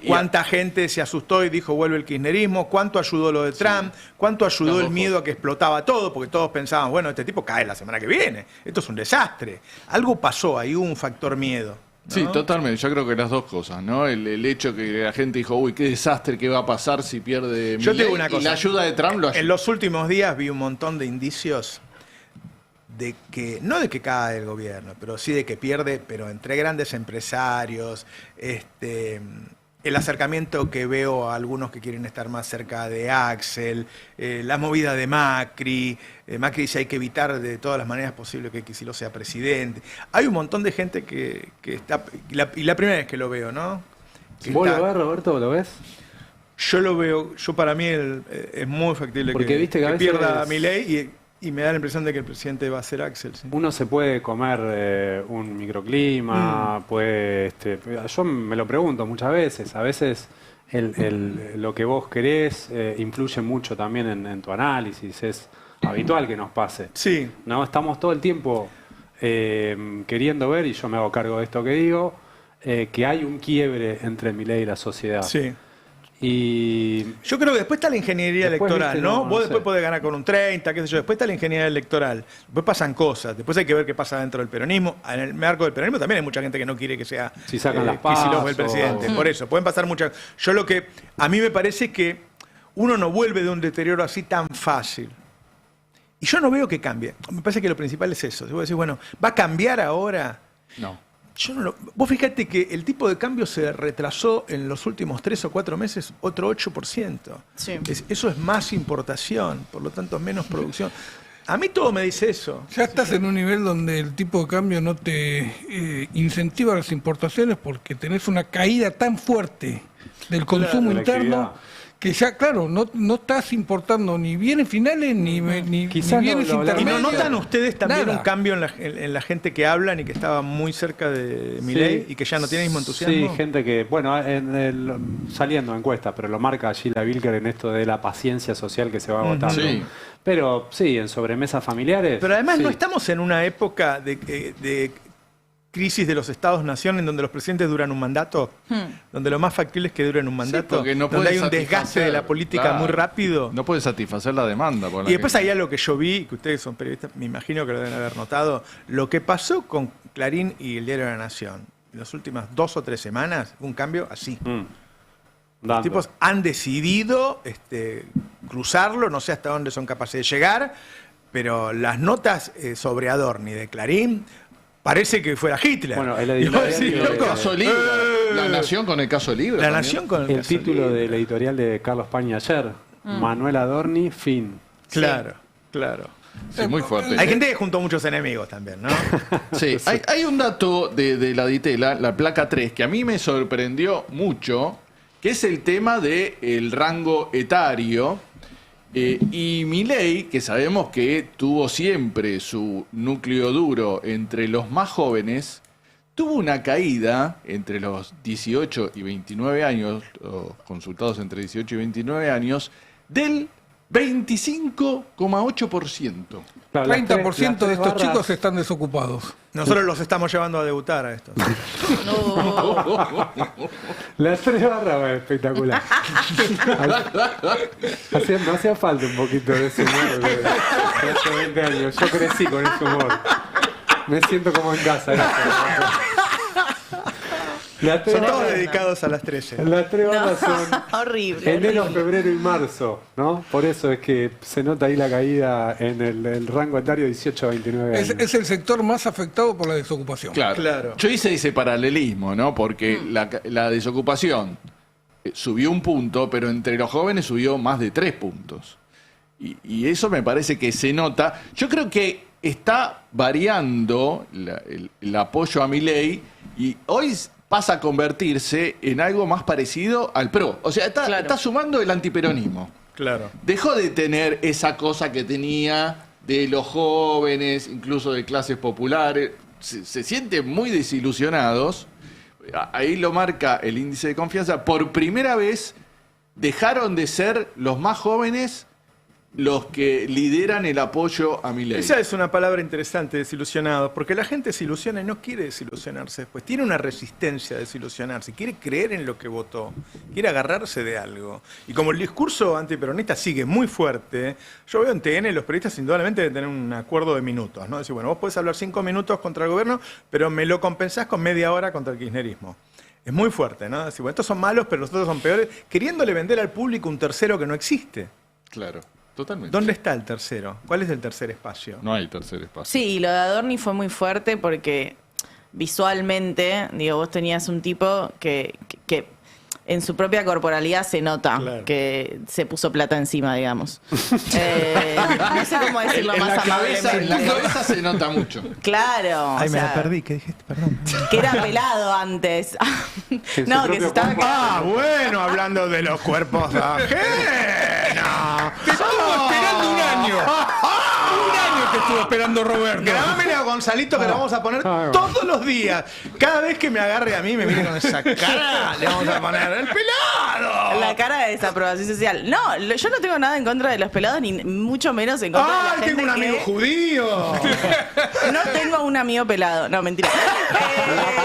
¿Cuánta gente se asustó y dijo vuelve el kirchnerismo? ¿Cuánto ayudó lo de Trump? ¿Cuánto ayudó el miedo a que explotaba todo? Porque todos pensaban, bueno, este tipo cae la semana que viene. Esto es un desastre. Algo pasó ahí, hubo un factor miedo, ¿no? Sí, totalmente. Yo creo que las dos cosas, ¿no? El hecho que la gente dijo, uy, qué desastre que va a pasar si pierde Milei. Yo te digo una cosa. Y la ayuda de Trump lo ayuda. En los últimos días vi un montón de indicios de que, no de que cae el gobierno, pero sí de que pierde, pero entre grandes empresarios, el acercamiento que veo a algunos que quieren estar más cerca de Axel, la movida de Macri. Macri dice hay que evitar de todas las maneras posibles que Kicillof sea presidente. Hay un montón de gente que está... Y la primera vez que lo veo, ¿no? ¿Vos lo ves, Roberto? ¿Lo ves? Yo lo veo, para mí es muy factible porque viste que a veces pierda Milei y me da la impresión de que el presidente va a ser Axel. ¿Sí? Uno se puede comer un microclima, puede... yo me lo pregunto muchas veces. A veces lo que vos querés influye mucho también en tu análisis. Es habitual que nos pase. Sí. ¿No? Estamos todo el tiempo queriendo ver, y yo me hago cargo de esto que digo, que hay un quiebre entre Milei y la sociedad. Sí. Y yo creo que después está la ingeniería electoral, ¿no? Vos después podés ganar con un 30, qué sé yo. Después está la ingeniería electoral. Después pasan cosas. Después hay que ver qué pasa dentro del peronismo. En el marco del peronismo también hay mucha gente que no quiere que sea Kicillof el presidente. Por eso, pueden pasar muchas... Yo lo que... A mí me parece que uno no vuelve de un deterioro así tan fácil. Y yo no veo que cambie. Me parece que lo principal es eso. Si vos decís, bueno, ¿va a cambiar ahora? No. Yo no vos fíjate que el tipo de cambio se retrasó en los últimos 3 o 4 meses otro 8%. Sí. Eso es más importación, por lo tanto menos producción. A mí todo me dice eso. Ya estás en un nivel donde el tipo de cambio no te incentiva las importaciones porque tenés una caída tan fuerte del consumo interno que ya, claro, no estás importando ni bienes finales ni bienes intermedios. ¿Y no notan ustedes también Nada. un cambio en la gente que hablan y que estaba muy cerca de Milei y que ya no tiene el mismo entusiasmo? Sí, gente que, bueno, saliendo encuestas, pero lo marca Gila Vilker en esto de la paciencia social que se va agotando. Sí. Pero sí, en sobremesas familiares. Pero además sí. no estamos en una época de crisis de los estados-nación en donde los presidentes duran un mandato, donde lo más factible es que duren un mandato, porque no donde hay puede un desgaste de la política claro, muy rápido. No puede satisfacer la demanda. Y después hay algo que yo vi, que ustedes son periodistas, me imagino que lo deben haber notado, lo que pasó con Clarín y el Diario de la Nación. En las últimas 2 o 3 semanas, un cambio así. Los tipos han decidido cruzarlo, no sé hasta dónde son capaces de llegar, pero las notas sobre Adorni de Clarín parece que fuera Hitler. Bueno, el Y vos editorial decís, que- loco, El caso Libra. La Nación con el caso Libra. La también. Nación con el El caso título Libra. del editorial de Carlos Pañi ayer, Manuel Adorni, fin. Claro, claro. Sí, muy fuerte. Hay gente que juntó muchos enemigos también, ¿no? Sí, hay un dato de la Ditela, la placa 3, que a mí me sorprendió mucho, que es el tema del rango etario. Y Milei, que sabemos que tuvo siempre su núcleo duro entre los más jóvenes, tuvo una caída entre los 18 y 29 años, o consultados entre 18 y 29 años, del 25,8%. Claro, 30% de estos barras- chicos están desocupados. Nosotros los estamos llevando a debutar a estos. Las 3 barras, bueno, espectacular. No hacía falta un poquito de ese humor de hace 20 años. Yo crecí con ese humor. Me siento como en casa. Las 3 Son todos barras, dedicados a las 13. las 3 barras son Horrible. enero, febrero y marzo, ¿no? Por eso es que se nota ahí la caída en el rango etario 18 a 29 años. Es el sector más afectado por la desocupación. Claro. Yo hice ese paralelismo, ¿no? Porque la desocupación subió un punto, pero entre los jóvenes subió más de 3 puntos. Y eso me parece que se nota. Yo creo que está variando el apoyo a Milei y hoy pasa a convertirse en algo más parecido al PRO. O sea, está sumando el antiperonismo. Claro. Dejó de tener esa cosa que tenía de los jóvenes, incluso de clases populares. Se sienten muy desilusionados. Ahí lo marca el índice de confianza. Por primera vez dejaron de ser los más jóvenes los que lideran el apoyo a Milei. Esa es una palabra interesante, desilusionado, porque la gente se ilusiona y no quiere desilusionarse después. Tiene una resistencia a desilusionarse, quiere creer en lo que votó, quiere agarrarse de algo. Y como el discurso antiperonista sigue muy fuerte, yo veo en TN, los periodistas indudablemente deben tener un acuerdo de minutos, ¿no? Decir, bueno, vos podés hablar 5 minutos contra el gobierno, pero me lo compensás con media hora contra el kirchnerismo. Es muy fuerte, ¿no? Decir, bueno, estos son malos, pero los otros son peores, queriéndole vender al público un tercero que no existe. Claro. Totalmente. ¿Dónde está el tercero? ¿Cuál es el tercer espacio? No hay tercer espacio. Sí, y lo de Adorni fue muy fuerte porque visualmente, digo, vos tenías un tipo que en su propia corporalidad se nota que se puso plata encima, digamos. No sé cómo decirlo más amablemente. En la cabeza se nota mucho. Claro. Ay, o me sea, la perdí, ¿qué dijiste? Perdón. que era pelado antes. No, que se estaba Ah, bueno, hablando de los cuerpos ajenos. Te estuvo esperando un año. Un año te estuvo esperando Roberto. Grabámele a Gonzalito que lo vamos a poner todos los días. Cada vez que me agarre a mí, me mire con esa cara, le vamos a poner el pelado. La cara de desaprobación social. No, yo no tengo nada en contra de los pelados, ni mucho menos en contra de la ¡Ay, gente tengo un amigo que... judío! No tengo un amigo pelado. No, mentira.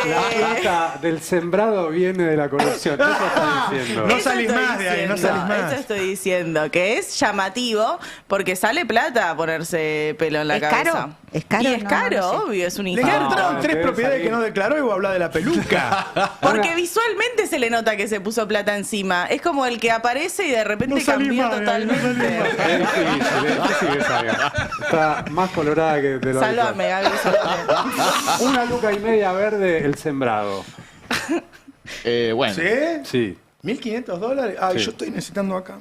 La plata del sembrado viene de la corrupción. Eso está diciendo. No Eso salís estoy más de ahí, no diciendo, salís más. Eso estoy diciendo, que es llamativo porque sale plata ponerse pelo en la ¿Es cabeza. caro? ¿Es caro? Y es No, caro, no sé. obvio, es un Le infarto. entraron No, 3 debe propiedades salir. que no declaró y vos hablás de la peluca. Porque visualmente se le nota que se puso plata encima. Es como el que aparece y de repente No salís cambió más de ahí, no totalmente. Es difícil que salga. Está más colorada que de lo Sálvame, Gaby, sálvame. habitual. 1,5 lucas verde el sembrado. Bueno. ¿Sí? Sí. $1.500. Ay, Sí. yo estoy necesitando acá.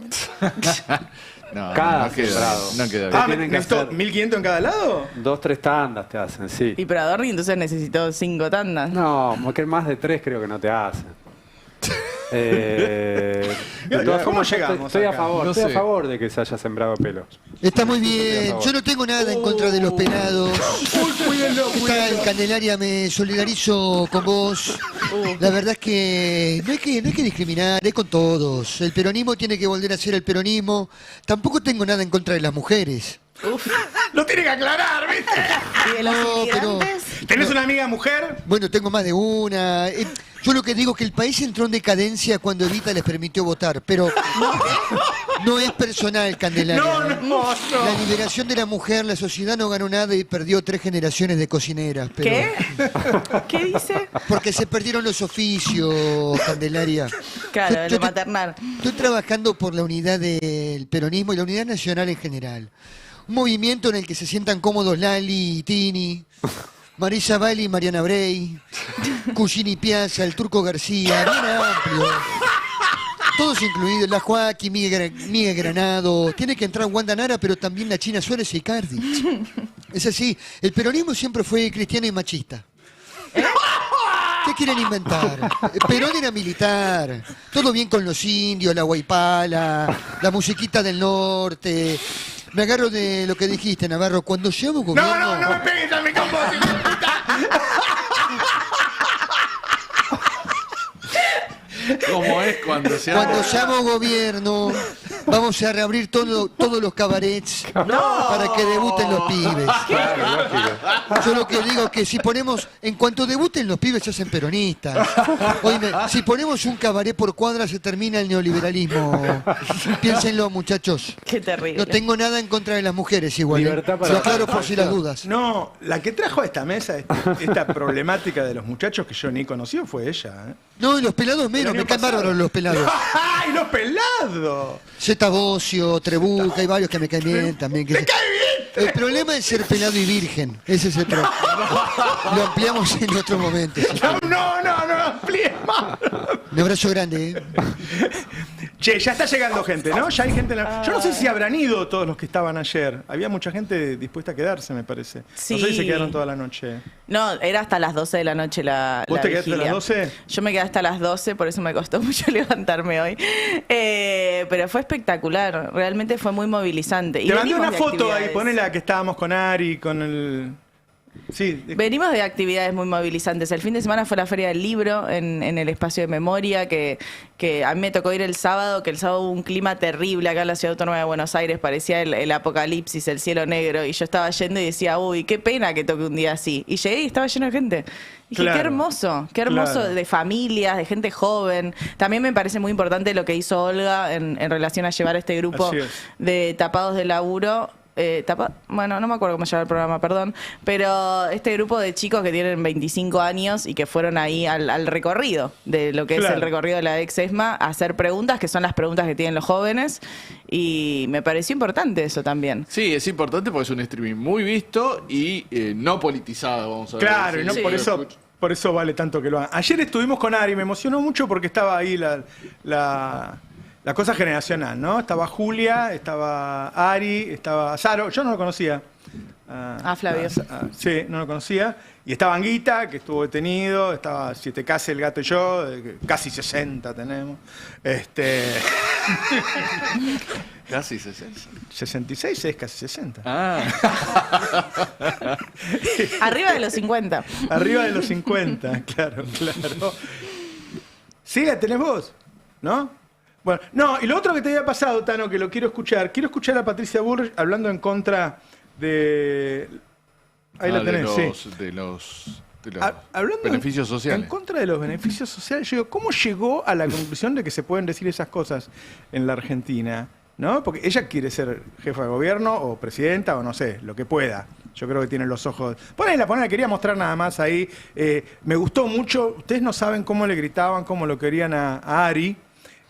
No, Cada no queda sembrado. bien, no queda bien. Ah, tienen que ¿necesito hacer- 1.500 en cada lado? 2-3 tandas te hacen, sí. Y pero Adorni entonces necesitó 5 tandas. No, porque más de 3 creo que no te hacen. De todas ¿Cómo formas, llegamos Estoy a acá? favor, No estoy a sé. favor de que se haya sembrado pelo. Está muy bien. Yo no tengo nada en contra de los pelados. Está en Candelaria, me solidarizo con vos. La verdad es que no hay que discriminar, es con todos. El peronismo tiene que volver a ser el peronismo. Tampoco tengo nada en contra de las mujeres. Lo tiene que aclarar, ¿viste? ¿Y de los inmigrantes? ¿Tenés una amiga mujer? Bueno, tengo más de una. Yo lo que digo es que el país entró en decadencia cuando Evita les permitió votar, pero no es personal, Candelaria. No. La liberación de la mujer, la sociedad no ganó nada y perdió 3 generaciones de cocineras. Pero... ¿Qué? ¿Qué dice? Porque se perdieron los oficios, Candelaria. Claro, lo maternal. Estoy trabajando por la unidad del peronismo y la unidad nacional en general. Un movimiento en el que se sientan cómodos Lali y Tini, Marisa Bali y Mariana Brey, Cugini Piazza, el Turco García, bien amplio. Todos incluidos, la Joaquín, Miguel Granado, tiene que entrar Wanda Nara, pero también la China Suárez y Icardi. Es así, el peronismo siempre fue cristiano y machista. ¿Qué quieren inventar? Perón era militar, todo bien con los indios, la guaipala, la musiquita del norte. Me agarro de lo que dijiste, Navarro, cuando llevo gobierno... No me pegues a mi composición, puta. ¿Cómo es cuando se Cuando seamos gobierno, vamos a reabrir todos los cabarets para que debuten los pibes. Yo lo que digo es que si ponemos, en cuanto debuten los pibes se hacen peronistas. Oíme, si ponemos un cabaret por cuadra se termina el neoliberalismo. Piénsenlo, muchachos. Qué terrible. No tengo nada en contra de las mujeres igual. Libertad para Se lo aclaro por si las dudas. No, la que trajo a esta mesa esta problemática de los muchachos que yo ni conocí fue ella. No, y los pelados menos, me caen bárbaros los pelados. ¡Ay, los pelados! Zeta Bocio, Trebuca, hay varios que me caen bien también. ¡Me cae bien! El problema es ser pelado y virgen. Ese es el problema. Lo ampliamos en otro momento. No amplíes más. Un abrazo grande, ¿eh? Che, ya está llegando gente, ¿no? Ya hay gente en la... Yo no sé si habrán ido todos los que estaban ayer. Había mucha gente dispuesta a quedarse, me parece. Sí. No sé si se quedaron toda la noche. No, era hasta las 12 de la noche la ¿Vos te quedaste a las vigilia. 12? Yo me quedé hasta las 12, por eso me costó mucho levantarme hoy. Pero fue espectacular, realmente fue muy movilizante. Y Te mandé venimos una de foto ahí, actividades. ponela que estábamos con Ari, con el... Sí. Venimos de actividades muy movilizantes. El fin de semana fue la Feria del Libro en el espacio de memoria, que a mí me tocó ir el sábado, que el sábado hubo un clima terrible acá en la Ciudad Autónoma de Buenos Aires, parecía el apocalipsis, el cielo negro, y yo estaba yendo y decía, uy, qué pena que toque un día así. Y llegué y estaba lleno de gente. Dije, Claro. qué hermoso Claro. de familias, de gente joven. También me parece muy importante lo que hizo Olga en relación a llevar este grupo Así es. de tapados de laburo. Bueno, no me acuerdo cómo se llama el programa, perdón, pero este grupo de chicos que tienen 25 años y que fueron ahí al recorrido de lo que es Claro. el recorrido de la ex-ESMA, a hacer preguntas, que son las preguntas que tienen los jóvenes, y me pareció importante eso también. Sí, es importante porque es un streaming muy visto y no politizado, vamos a ver. Claro, y no Sí. por eso vale tanto que lo hagan. Ayer estuvimos con Ari, me emocionó mucho porque estaba ahí la cosa generacional, ¿no? Estaba Julia, estaba Ari, estaba Saro, yo no lo conocía. Flavio. Sí, no lo conocía. Y estaba Anguita, que estuvo detenido, estaba 7K, el gato y yo, casi 60 tenemos. Casi 60. 66 es casi 60. Arriba de los 50. Arriba de los 50, claro. Sí, la tenés vos, ¿no? Bueno, no, y lo otro que te había pasado, Tano, que lo quiero escuchar a Patricia Bullrich hablando en contra de... Ahí la tenés, sí. De los Hablando beneficios sociales. En contra de los beneficios sociales, yo digo, ¿cómo llegó a la conclusión de que se pueden decir esas cosas en la Argentina? ¿No? Porque ella quiere ser jefa de gobierno o presidenta o no sé, lo que pueda. Yo creo que tiene los ojos... Ponela, quería mostrar nada más ahí. Me gustó mucho. Ustedes no saben cómo le gritaban, cómo lo querían a Ari.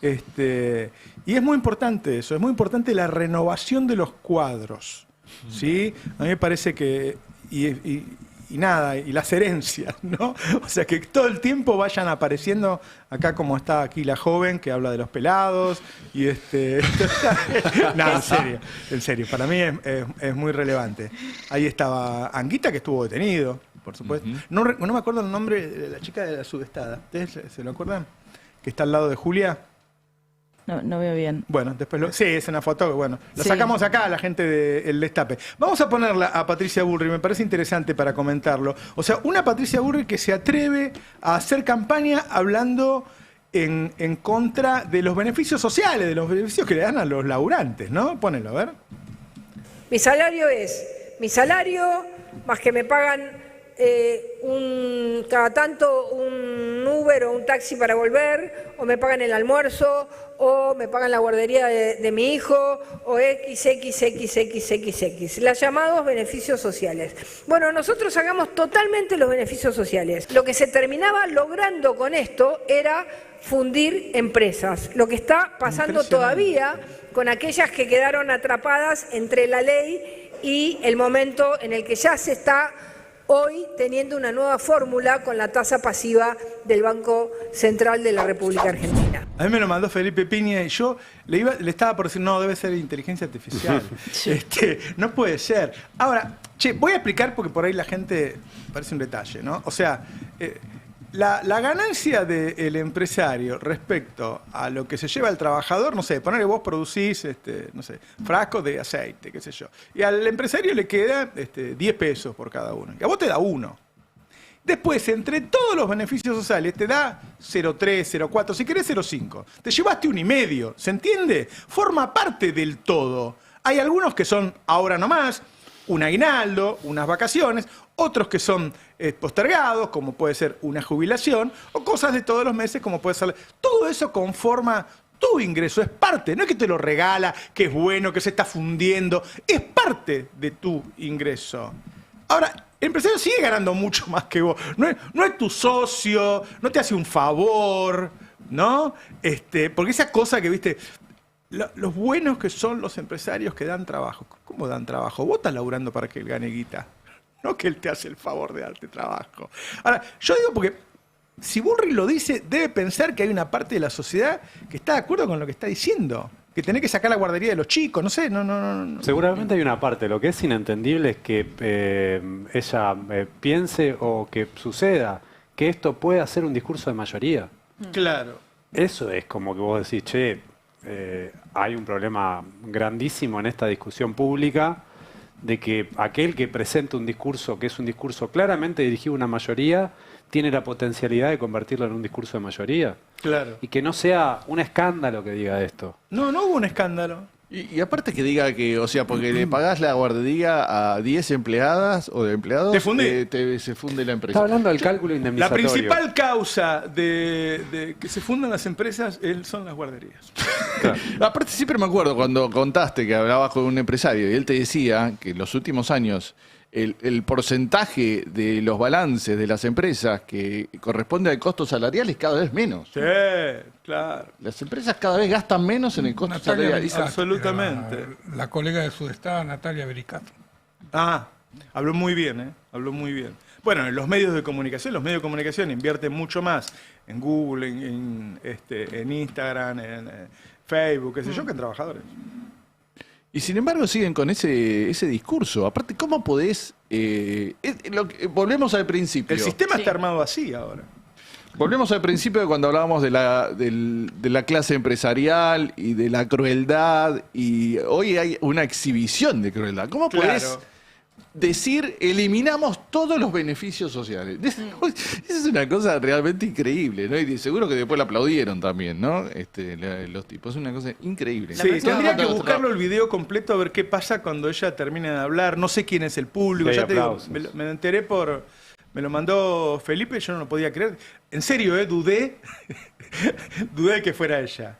Y es muy importante eso, es muy importante la renovación de los cuadros. ¿Sí? A mí me parece que... Y las herencias, ¿no? O sea, que todo el tiempo vayan apareciendo, acá como está aquí la joven que habla de los pelados, y no, en serio, para mí es muy relevante. Ahí estaba Anguita, que estuvo detenido, por supuesto. No me acuerdo el nombre de la chica de la sudestada, ¿ustedes se lo acuerdan? que está al lado de Julia. No veo bien. Bueno, después sí, es una foto que, bueno, la Sí. sacamos acá a la gente del Destape. Vamos a ponerla a Patricia Bullrich, me parece interesante para comentarlo. O sea, una Patricia Bullrich que se atreve a hacer campaña hablando en contra de los beneficios sociales, de los beneficios que le dan a los laburantes, ¿no? Pónelo, a ver. Mi salario más que me pagan cada tanto un Uber o un taxi para volver, o me pagan el almuerzo, o me pagan la guardería de mi hijo, o XXXXX. Las llamados beneficios sociales. Bueno, nosotros sacamos totalmente los beneficios sociales. Lo que se terminaba logrando con esto era fundir empresas. Lo que está pasando todavía con aquellas que quedaron atrapadas entre la ley y el momento en el que ya se está hoy teniendo una nueva fórmula con la tasa pasiva del Banco Central de la República Argentina. A mí me lo mandó Felipe Piña y yo le estaba por decir, no, debe ser inteligencia artificial. No puede ser. Ahora, voy a explicar porque por ahí la gente parece un detalle, ¿no? O sea, la ganancia del empresario respecto a lo que se lleva el trabajador, no sé, ponerle vos producís, no sé, frascos de aceite, qué sé yo. Y al empresario le queda 10 pesos por cada uno. Y a vos te da 1. Después, entre todos los beneficios sociales, te da 0,3, 0,4, si querés 0,5. Te llevaste 1,5, ¿se entiende? Forma parte del todo. Hay algunos que son ahora nomás, un aguinaldo, unas vacaciones, otros que son postergados, como puede ser una jubilación, o cosas de todos los meses, como puede ser... Todo eso conforma tu ingreso, es parte, no es que te lo regala, que es bueno, que se está fundiendo, es parte de tu ingreso. Ahora, el empresario sigue ganando mucho más que vos, no es tu socio, no te hace un favor, ¿no? Porque esa cosa que, viste... Los buenos que son los empresarios que dan trabajo. ¿Cómo dan trabajo? Vos estás laburando para que él gane guita. No que él te hace el favor de darte trabajo. Ahora, yo digo porque si Bullrich lo dice, debe pensar que hay una parte de la sociedad que está de acuerdo con lo que está diciendo. Que tenés que sacar la guardería de los chicos, no sé, no. Seguramente hay una parte. Lo que es inentendible es que ella piense o que suceda que esto pueda ser un discurso de mayoría. Claro. Eso es como que vos decís, hay un problema grandísimo en esta discusión pública de que aquel que presenta un discurso que es un discurso claramente dirigido a una mayoría tiene la potencialidad de convertirlo en un discurso de mayoría. Claro. Y que no sea un escándalo que diga esto. No hubo un escándalo. Y aparte que diga que, o sea, porque le pagás la guardería a 10 empleadas o de empleados, se funde la empresa. Está hablando del cálculo indemnizatorio. La principal causa de que se fundan las empresas son las guarderías. Claro. Aparte siempre me acuerdo cuando contaste que hablabas con un empresario y él te decía que en los últimos años el porcentaje de los balances de las empresas que corresponde al costo salarial es cada vez menos. Sí, claro. Las empresas cada vez gastan menos en el costo salarial. Absolutamente. La colega de Sudestada, Natalia Bericato. Habló muy bien, habló muy bien. Bueno, en los medios de comunicación invierten mucho más en Google, en Instagram, en Facebook, qué sé yo, que en trabajadores. Y sin embargo siguen con ese discurso. Aparte, ¿cómo podés...? Volvemos al principio. El sistema está armado así ahora. Volvemos al principio de cuando hablábamos de la clase empresarial y de la crueldad. Y hoy hay una exhibición de crueldad. ¿Cómo podés decir, eliminamos todos los beneficios sociales? Esa es una cosa realmente increíble, ¿no? Y seguro que después la aplaudieron también, ¿no? Los tipos. Es una cosa increíble. Sí, tendría que buscarlo el video completo a ver qué pasa cuando ella termine de hablar. No sé quién es el público. Sí, ya te digo, me enteré me lo mandó Felipe, yo no lo podía creer. En serio, dudé de que fuera ella.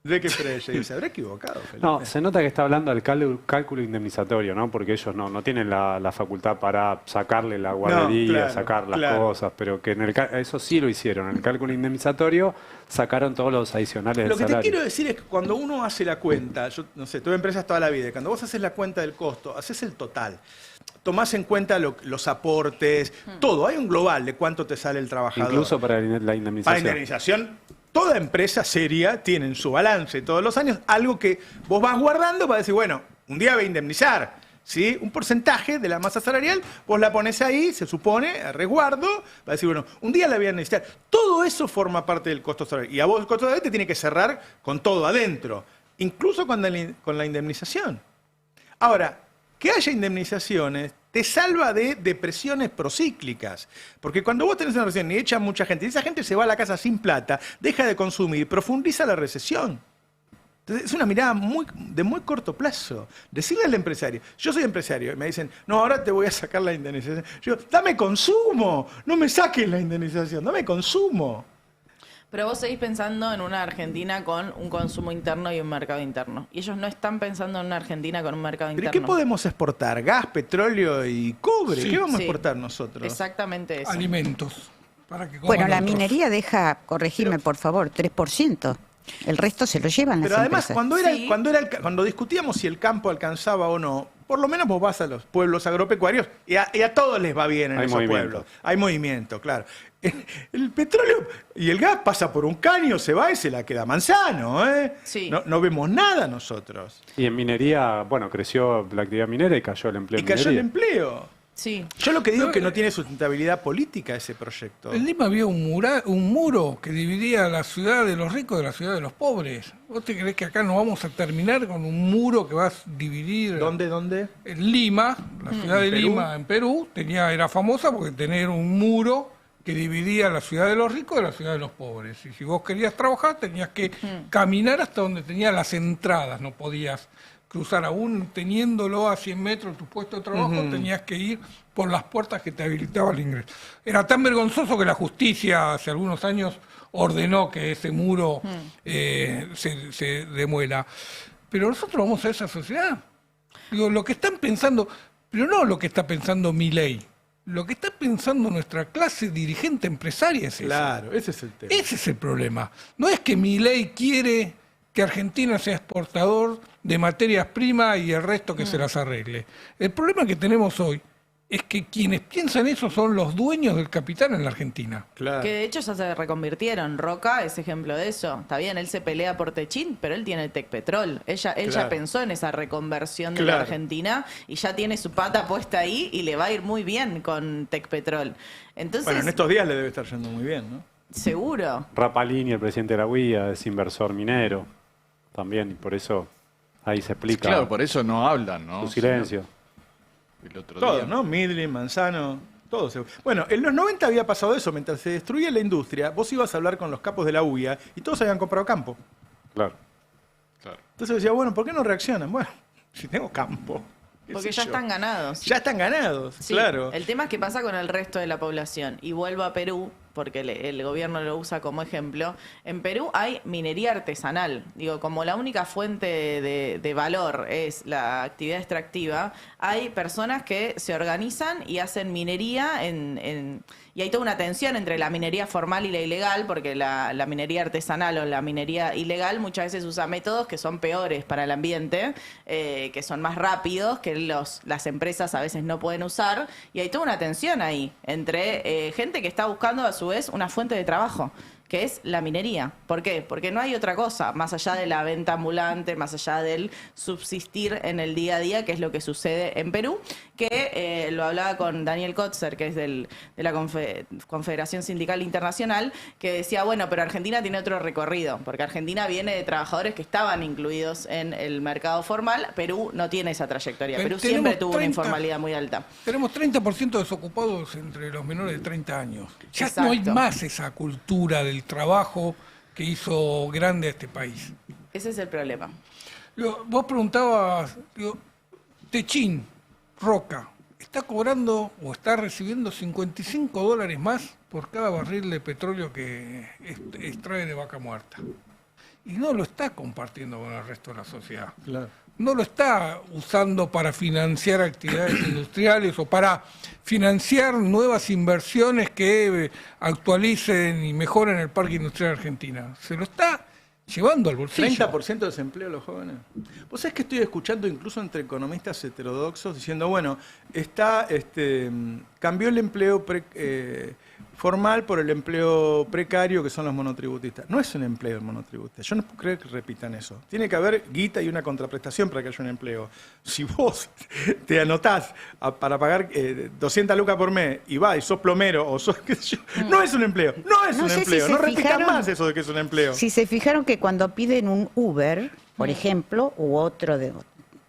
Y se habrá equivocado, Felipe. No, se nota que está hablando del cálculo indemnizatorio, ¿no? Porque ellos no tienen la facultad para sacarle la guardería, sacar las cosas, pero que eso sí lo hicieron. En el cálculo indemnizatorio sacaron todos los adicionales del salario. Lo que te quiero decir es que cuando uno hace la cuenta, yo no sé, tuve empresas toda la vida, y cuando vos haces la cuenta del costo, haces el total. Tomás en cuenta los aportes, todo. Hay un global de cuánto te sale el trabajador. Incluso para la indemnización. Para la indemnización, toda empresa seria tiene en su balance todos los años algo que vos vas guardando para decir, bueno, un día voy a indemnizar. ¿sí? Un porcentaje de la masa salarial, vos la pones ahí, se supone, a resguardo, va a decir, bueno, un día la voy a necesitar. Todo eso forma parte del costo salarial. Y a vos el costo salarial te tiene que cerrar con todo adentro, incluso con la indemnización. Ahora, que haya indemnizaciones te salva de depresiones procíclicas. Porque cuando vos tenés una recesión y echan mucha gente, y esa gente se va a la casa sin plata, deja de consumir, profundiza la recesión. Entonces, es una mirada de muy corto plazo. Decirle al empresario, yo soy empresario, y me dicen, no, ahora te voy a sacar la indemnización. Yo, dame consumo, no me saques la indemnización, dame consumo. Pero vos seguís pensando en una Argentina con un consumo interno y un mercado interno. Y ellos no están pensando en una Argentina con un mercado interno. ¿Pero qué podemos exportar? ¿Gas, petróleo y cobre? Sí. ¿Qué vamos a Sí. exportar nosotros? Exactamente eso. Alimentos. Para que coman Bueno, la otros. minería deja, corregirme por favor, 3%. El resto se lo llevan las Pero además, empresas. cuando discutíamos si el campo alcanzaba o no, por lo menos vos vas a los pueblos agropecuarios y a todos les va bien en Hay esos movimiento. pueblos. Hay movimiento, claro. El petróleo y el gas pasa por un caño, se va y se la queda Manzano, ¿eh? Sí. No vemos nada nosotros. Y en minería, bueno, creció la actividad minera y cayó el empleo Y en cayó el minería. empleo. Sí. Yo lo que digo es que no tiene sustentabilidad política ese proyecto. En Lima había un muro que dividía la ciudad de los ricos de la ciudad de los pobres. ¿Vos te creés que acá no vamos a terminar con un muro que va a dividir? ¿Dónde? En Lima, la ciudad de ¿En Perú? Lima, en Perú, era famosa porque tenía un muro que dividía la ciudad de los ricos de la ciudad de los pobres. Y si vos querías trabajar, tenías que caminar hasta donde tenía las entradas, no podías cruzar aún teniéndolo a 100 metros tu puesto de trabajo, tenías que ir por las puertas que te habilitaba el ingreso. Era tan vergonzoso que la justicia hace algunos años ordenó que ese muro se demuela. Pero nosotros vamos a esa sociedad. Digo, lo que están pensando, pero no lo que está pensando Milei, lo que está pensando nuestra clase dirigente empresaria es eso. Claro, ese es el tema. Ese es el problema. No es que Milei quiere que Argentina sea exportador de materias primas y el resto que se las arregle. El problema que tenemos hoy es que quienes piensan eso son los dueños del capital en la Argentina. Claro. Que de hecho ya se reconvirtieron. Roca es ejemplo de eso. Está bien, él se pelea por Techín, pero él tiene el Tecpetrol. Él ya Claro. pensó en esa reconversión de Claro. la Argentina y ya tiene su pata puesta ahí y le va a ir muy bien con Tecpetrol. Entonces, Bueno, en estos días le debe estar yendo muy bien, ¿no? seguro. Rapalini, el presidente de la UIA, es inversor minero también, y por eso ahí se explica Claro, por eso no hablan, ¿no? su silencio. El otro Todos, día. ¿no? Midlin, Manzano, todos. Bueno, en los 90 había pasado eso. Mientras se destruía la industria, vos ibas a hablar con los capos de la UIA y todos habían comprado campo. Claro. Entonces decía, bueno, ¿por qué no reaccionan? Bueno, si tengo campo. qué Porque sé ya yo. están ganados. Ya están ganados, Sí, claro. El tema es qué pasa con el resto de la población. Y vuelvo a Perú, porque el gobierno lo usa como ejemplo. En Perú hay minería artesanal. Digo, como la única fuente de valor es la actividad extractiva, hay personas que se organizan y hacen minería y hay toda una tensión entre la minería formal y la ilegal, porque la minería artesanal o la minería ilegal muchas veces usa métodos que son peores para el ambiente, que son más rápidos, que las empresas a veces no pueden usar, y hay toda una tensión ahí entre gente que está buscando a su vez una fuente de trabajo, que es la minería. ¿Por qué? Porque no hay otra cosa, más allá de la venta ambulante, más allá del subsistir en el día a día, que es lo que sucede en Perú, que lo hablaba con Daniel Kotzer, que es de la Confederación Sindical Internacional, que decía, bueno, pero Argentina tiene otro recorrido, porque Argentina viene de trabajadores que estaban incluidos en el mercado formal, Perú no tiene esa trayectoria, Perú siempre tuvo una informalidad muy alta. Tenemos 30% desocupados entre los menores de 30 años. Ya no hay Exacto. más esa cultura del trabajo que hizo grande a este país. Ese es el problema. Vos preguntabas, Techín, Roca, está cobrando o está recibiendo $55 más por cada barril de petróleo que extrae de Vaca Muerta. Y no lo está compartiendo con el resto de la sociedad. Claro. No lo está usando para financiar actividades industriales o para financiar nuevas inversiones que actualicen y mejoren el parque industrial argentino. Se lo está llevando al bolsillo. 30% de desempleo de los jóvenes. Vos sabés que estoy escuchando incluso entre economistas heterodoxos diciendo, bueno, cambió el empleo formal por el empleo precario, que son los monotributistas. No es un empleo el monotributista. Yo no puedo creer que repitan eso. Tiene que haber guita y una contraprestación para que haya un empleo. Si vos te anotás para pagar 200 lucas por mes y vas y sos plomero o sos, qué sé yo, no es un empleo. No es un empleo. No repitan más eso de que es un empleo. Si se fijaron que cuando piden un Uber, por ejemplo, u otro de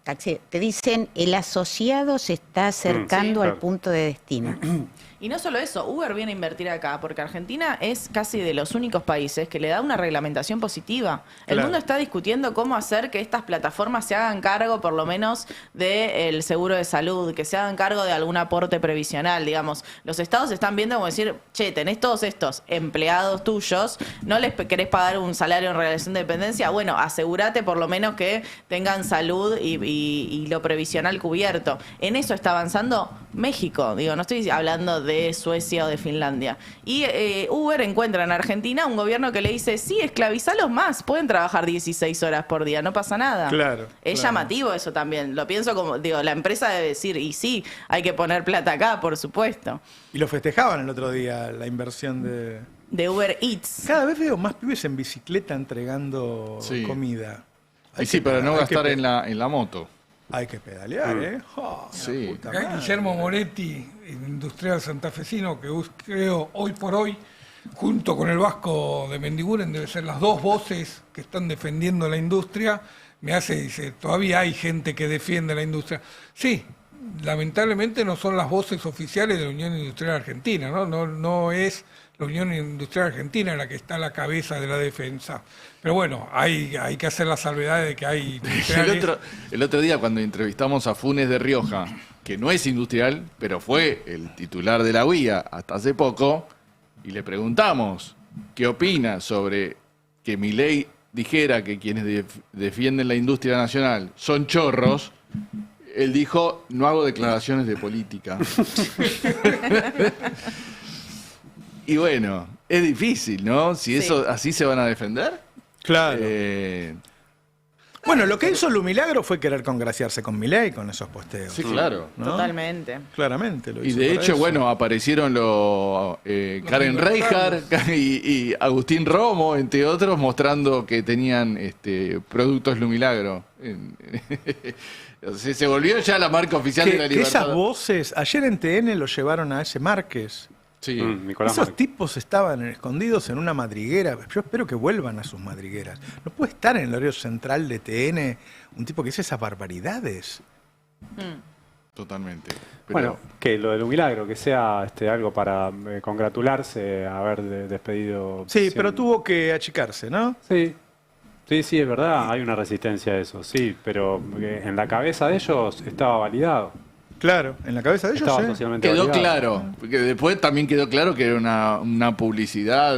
taxi, te dicen el asociado se está acercando al punto de destino. Y no solo eso, Uber viene a invertir acá, porque Argentina es casi de los únicos países que le da una reglamentación positiva. El mundo está discutiendo cómo hacer que estas plataformas se hagan cargo, por lo menos, del seguro de salud, que se hagan cargo de algún aporte previsional, digamos. Los estados están viendo como decir, che, tenés todos estos empleados tuyos, no les querés pagar un salario en relación de dependencia, bueno, asegúrate por lo menos que tengan salud y lo previsional cubierto. En eso está avanzando México, digo, no estoy hablando de Suecia o de Finlandia. Y Uber encuentra en Argentina un gobierno que le dice, sí, esclavizalos más, pueden trabajar 16 horas por día, no pasa nada. Claro. Es llamativo eso también, lo pienso como, digo, la empresa debe decir, y sí, hay que poner plata acá, por supuesto. Y lo festejaban el otro día, la inversión de Uber Eats. Cada vez veo más pibes en bicicleta entregando comida. Sí, pero no gastar en la moto. Hay que pedalear, ¿eh? Oh, sí. Guillermo Moretti, industrial santafesino, que creo hoy por hoy, junto con el Vasco de Mendiguren, debe ser las dos voces que están defendiendo la industria, dice, todavía hay gente que defiende la industria. Sí, lamentablemente no son las voces oficiales de la Unión Industrial Argentina, no es la Unión Industrial Argentina la que está a la cabeza de la defensa. Pero bueno, hay que hacer la salvedad de que hay el otro día cuando entrevistamos a Funes de Rioja, que no es industrial, pero fue el titular de la UIA hasta hace poco, y le preguntamos qué opina sobre que Milei dijera que quienes defienden la industria nacional son chorros. Él dijo, no hago declaraciones de política. Y bueno, es difícil, ¿no? Si eso así se van a defender. Claro. Bueno, lo que hizo Lumilagro fue querer congraciarse con Milei con esos posteos. Sí, claro. ¿No? Totalmente. Claramente lo hizo. Y de hecho, bueno, aparecieron Karen Reijard y Agustín Romo, entre otros, mostrando que tenían productos Lumilagro. Se volvió ya la marca oficial de la Libertad. Esas voces, ayer en TN lo llevaron a ese Márquez. Sí. Esos tipos estaban escondidos en una madriguera. Yo espero que vuelvan a sus madrigueras. No puede estar en el horario central de TN un tipo que dice esas barbaridades. Totalmente. Bueno, que lo de Lumilagro, que sea algo para congratularse, haber despedido... Sí, pero tuvo que achicarse, ¿no? Sí. Sí, es verdad, hay una resistencia a eso, sí, pero en la cabeza de ellos estaba validado. Claro, en la cabeza de ellos estaba socialmente quedó validado. Claro, porque después también quedó claro que era una publicidad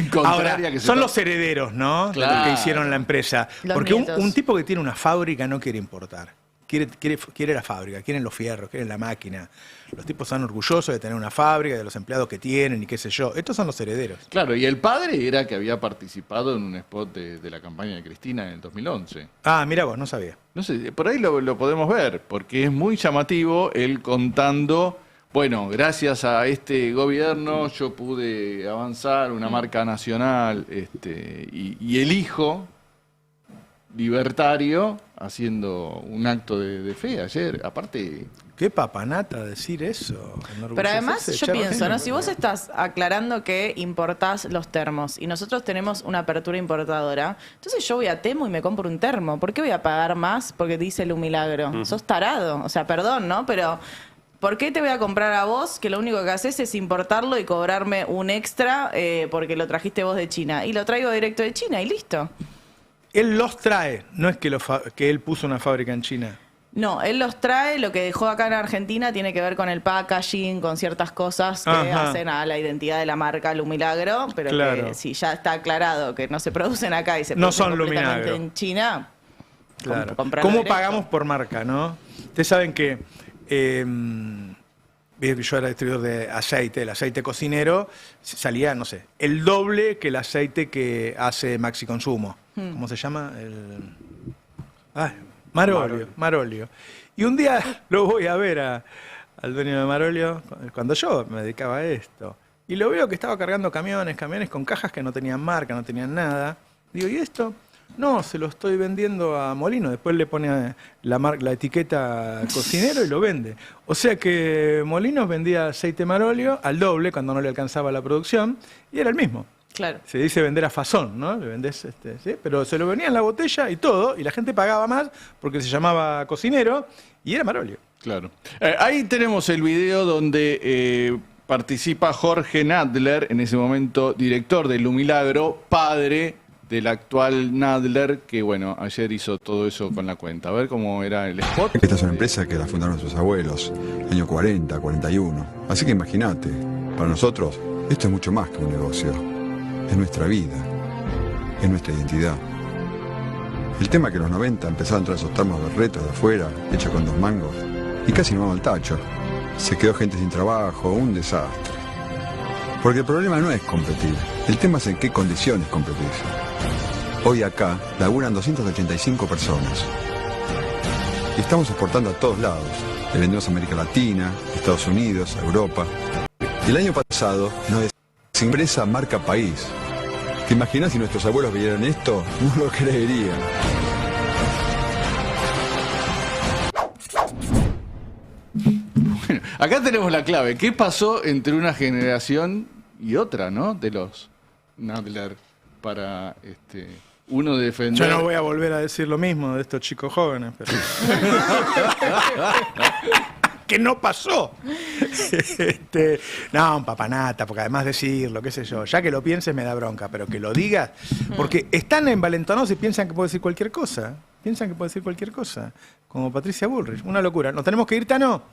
contraria. Ahora, que son los herederos, ¿no? Claro. De lo que hicieron la empresa. Porque un tipo que tiene una fábrica no quiere importar. Quiere la fábrica, quieren los fierros, quieren la máquina. Los tipos están orgullosos de tener una fábrica, de los empleados que tienen y qué sé yo. Estos son los herederos. Claro, y el padre era que había participado en un spot de la campaña de Cristina en el 2011. Ah, mira vos, no sabía. No sé, por ahí lo podemos ver, porque es muy llamativo él contando, bueno, gracias a este gobierno yo pude avanzar una marca nacional, y el hijo libertario haciendo un acto de fe ayer, aparte... Qué papanata decir eso. Pero además yo pienso, ¿no? Si vos estás aclarando que importás los termos y nosotros tenemos una apertura importadora, entonces yo voy a Temu y me compro un termo. ¿Por qué voy a pagar más porque te dice Lumilagro? Sos tarado. O sea, perdón, ¿no? Pero ¿por qué te voy a comprar a vos que lo único que haces es importarlo y cobrarme un extra porque lo trajiste vos de China? Y lo traigo directo de China y listo. Él los trae, no es que él puso una fábrica en China. No, él los trae, lo que dejó acá en Argentina tiene que ver con el packaging, con ciertas cosas que hacen a la identidad de la marca Lumilagro, pero que si ya está aclarado que no se producen acá y se producen completamente en China, claro. ¿Cómo pagamos por marca, no? Ustedes saben que yo era distribuidor de aceite, el aceite cocinero salía, no sé, el doble que el aceite que hace Maxi Consumo. ¿Cómo se llama? Marolio. Y un día lo voy a ver al dueño de Marolio, cuando yo me dedicaba a esto, y lo veo que estaba cargando camiones con cajas que no tenían marca, no tenían nada. Digo, ¿y esto? No, se lo estoy vendiendo a Molino. Después le pone la etiqueta cocinero y lo vende. O sea que Molinos vendía aceite Marolio al doble cuando no le alcanzaba la producción y era el mismo. Claro. Se dice vender a fazón, ¿no? Le vendés, ¿sí? Pero se lo venía en la botella y todo, y la gente pagaba más porque se llamaba cocinero y era Marolio. Claro. Ahí tenemos el video donde participa Jorge Nadler, en ese momento director de Lumilagro, padre del actual Nadler, que bueno, ayer hizo todo eso con la cuenta. A ver cómo era el spot. Esta es una empresa que la fundaron sus abuelos, año 40, 41. Así que imagínate, para nosotros esto es mucho más que un negocio. Es nuestra vida, es nuestra identidad. El tema que en los 90 empezaron a entrar esos termos berretas de afuera, hechos con 2 mangos, y casi no vamos al tacho. Se quedó gente sin trabajo, un desastre. Porque el problema no es competir, el tema es en qué condiciones competir. Hoy acá laburan 285 personas. Y estamos exportando a todos lados. Le vendemos a América Latina, Estados Unidos, a Europa. Y el año pasado nos empresa marca país. ¿Te imaginas si nuestros abuelos vieran esto? No lo creerían. Bueno, acá tenemos la clave. ¿Qué pasó entre una generación y otra, no? De los Nadler para uno defender. Yo no voy a volver a decir lo mismo de estos chicos jóvenes, pero que no pasó. No, un papanata, porque además decirlo, qué sé yo, ya que lo pienses me da bronca, pero que lo digas, porque están envalentonados y piensan que puede decir cualquier cosa. Como Patricia Bullrich, una locura. Nos tenemos que ir, Tano.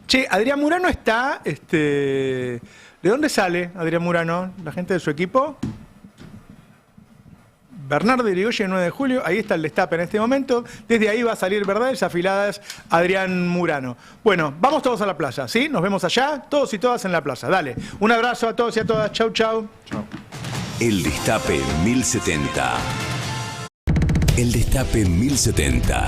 Che, Adrián Murano está, ¿de dónde sale Adrián Murano? ¿La gente de su equipo? Bernardo Irigoyen, 9 de julio, ahí está el destape en este momento. Desde ahí va a salir Verdades Afiladas, Adrián Murano. Bueno, vamos todos a la plaza, ¿sí? Nos vemos allá, todos y todas en la plaza. Dale, un abrazo a todos y a todas. Chau, chau. El Destape 1070. El Destape 1070.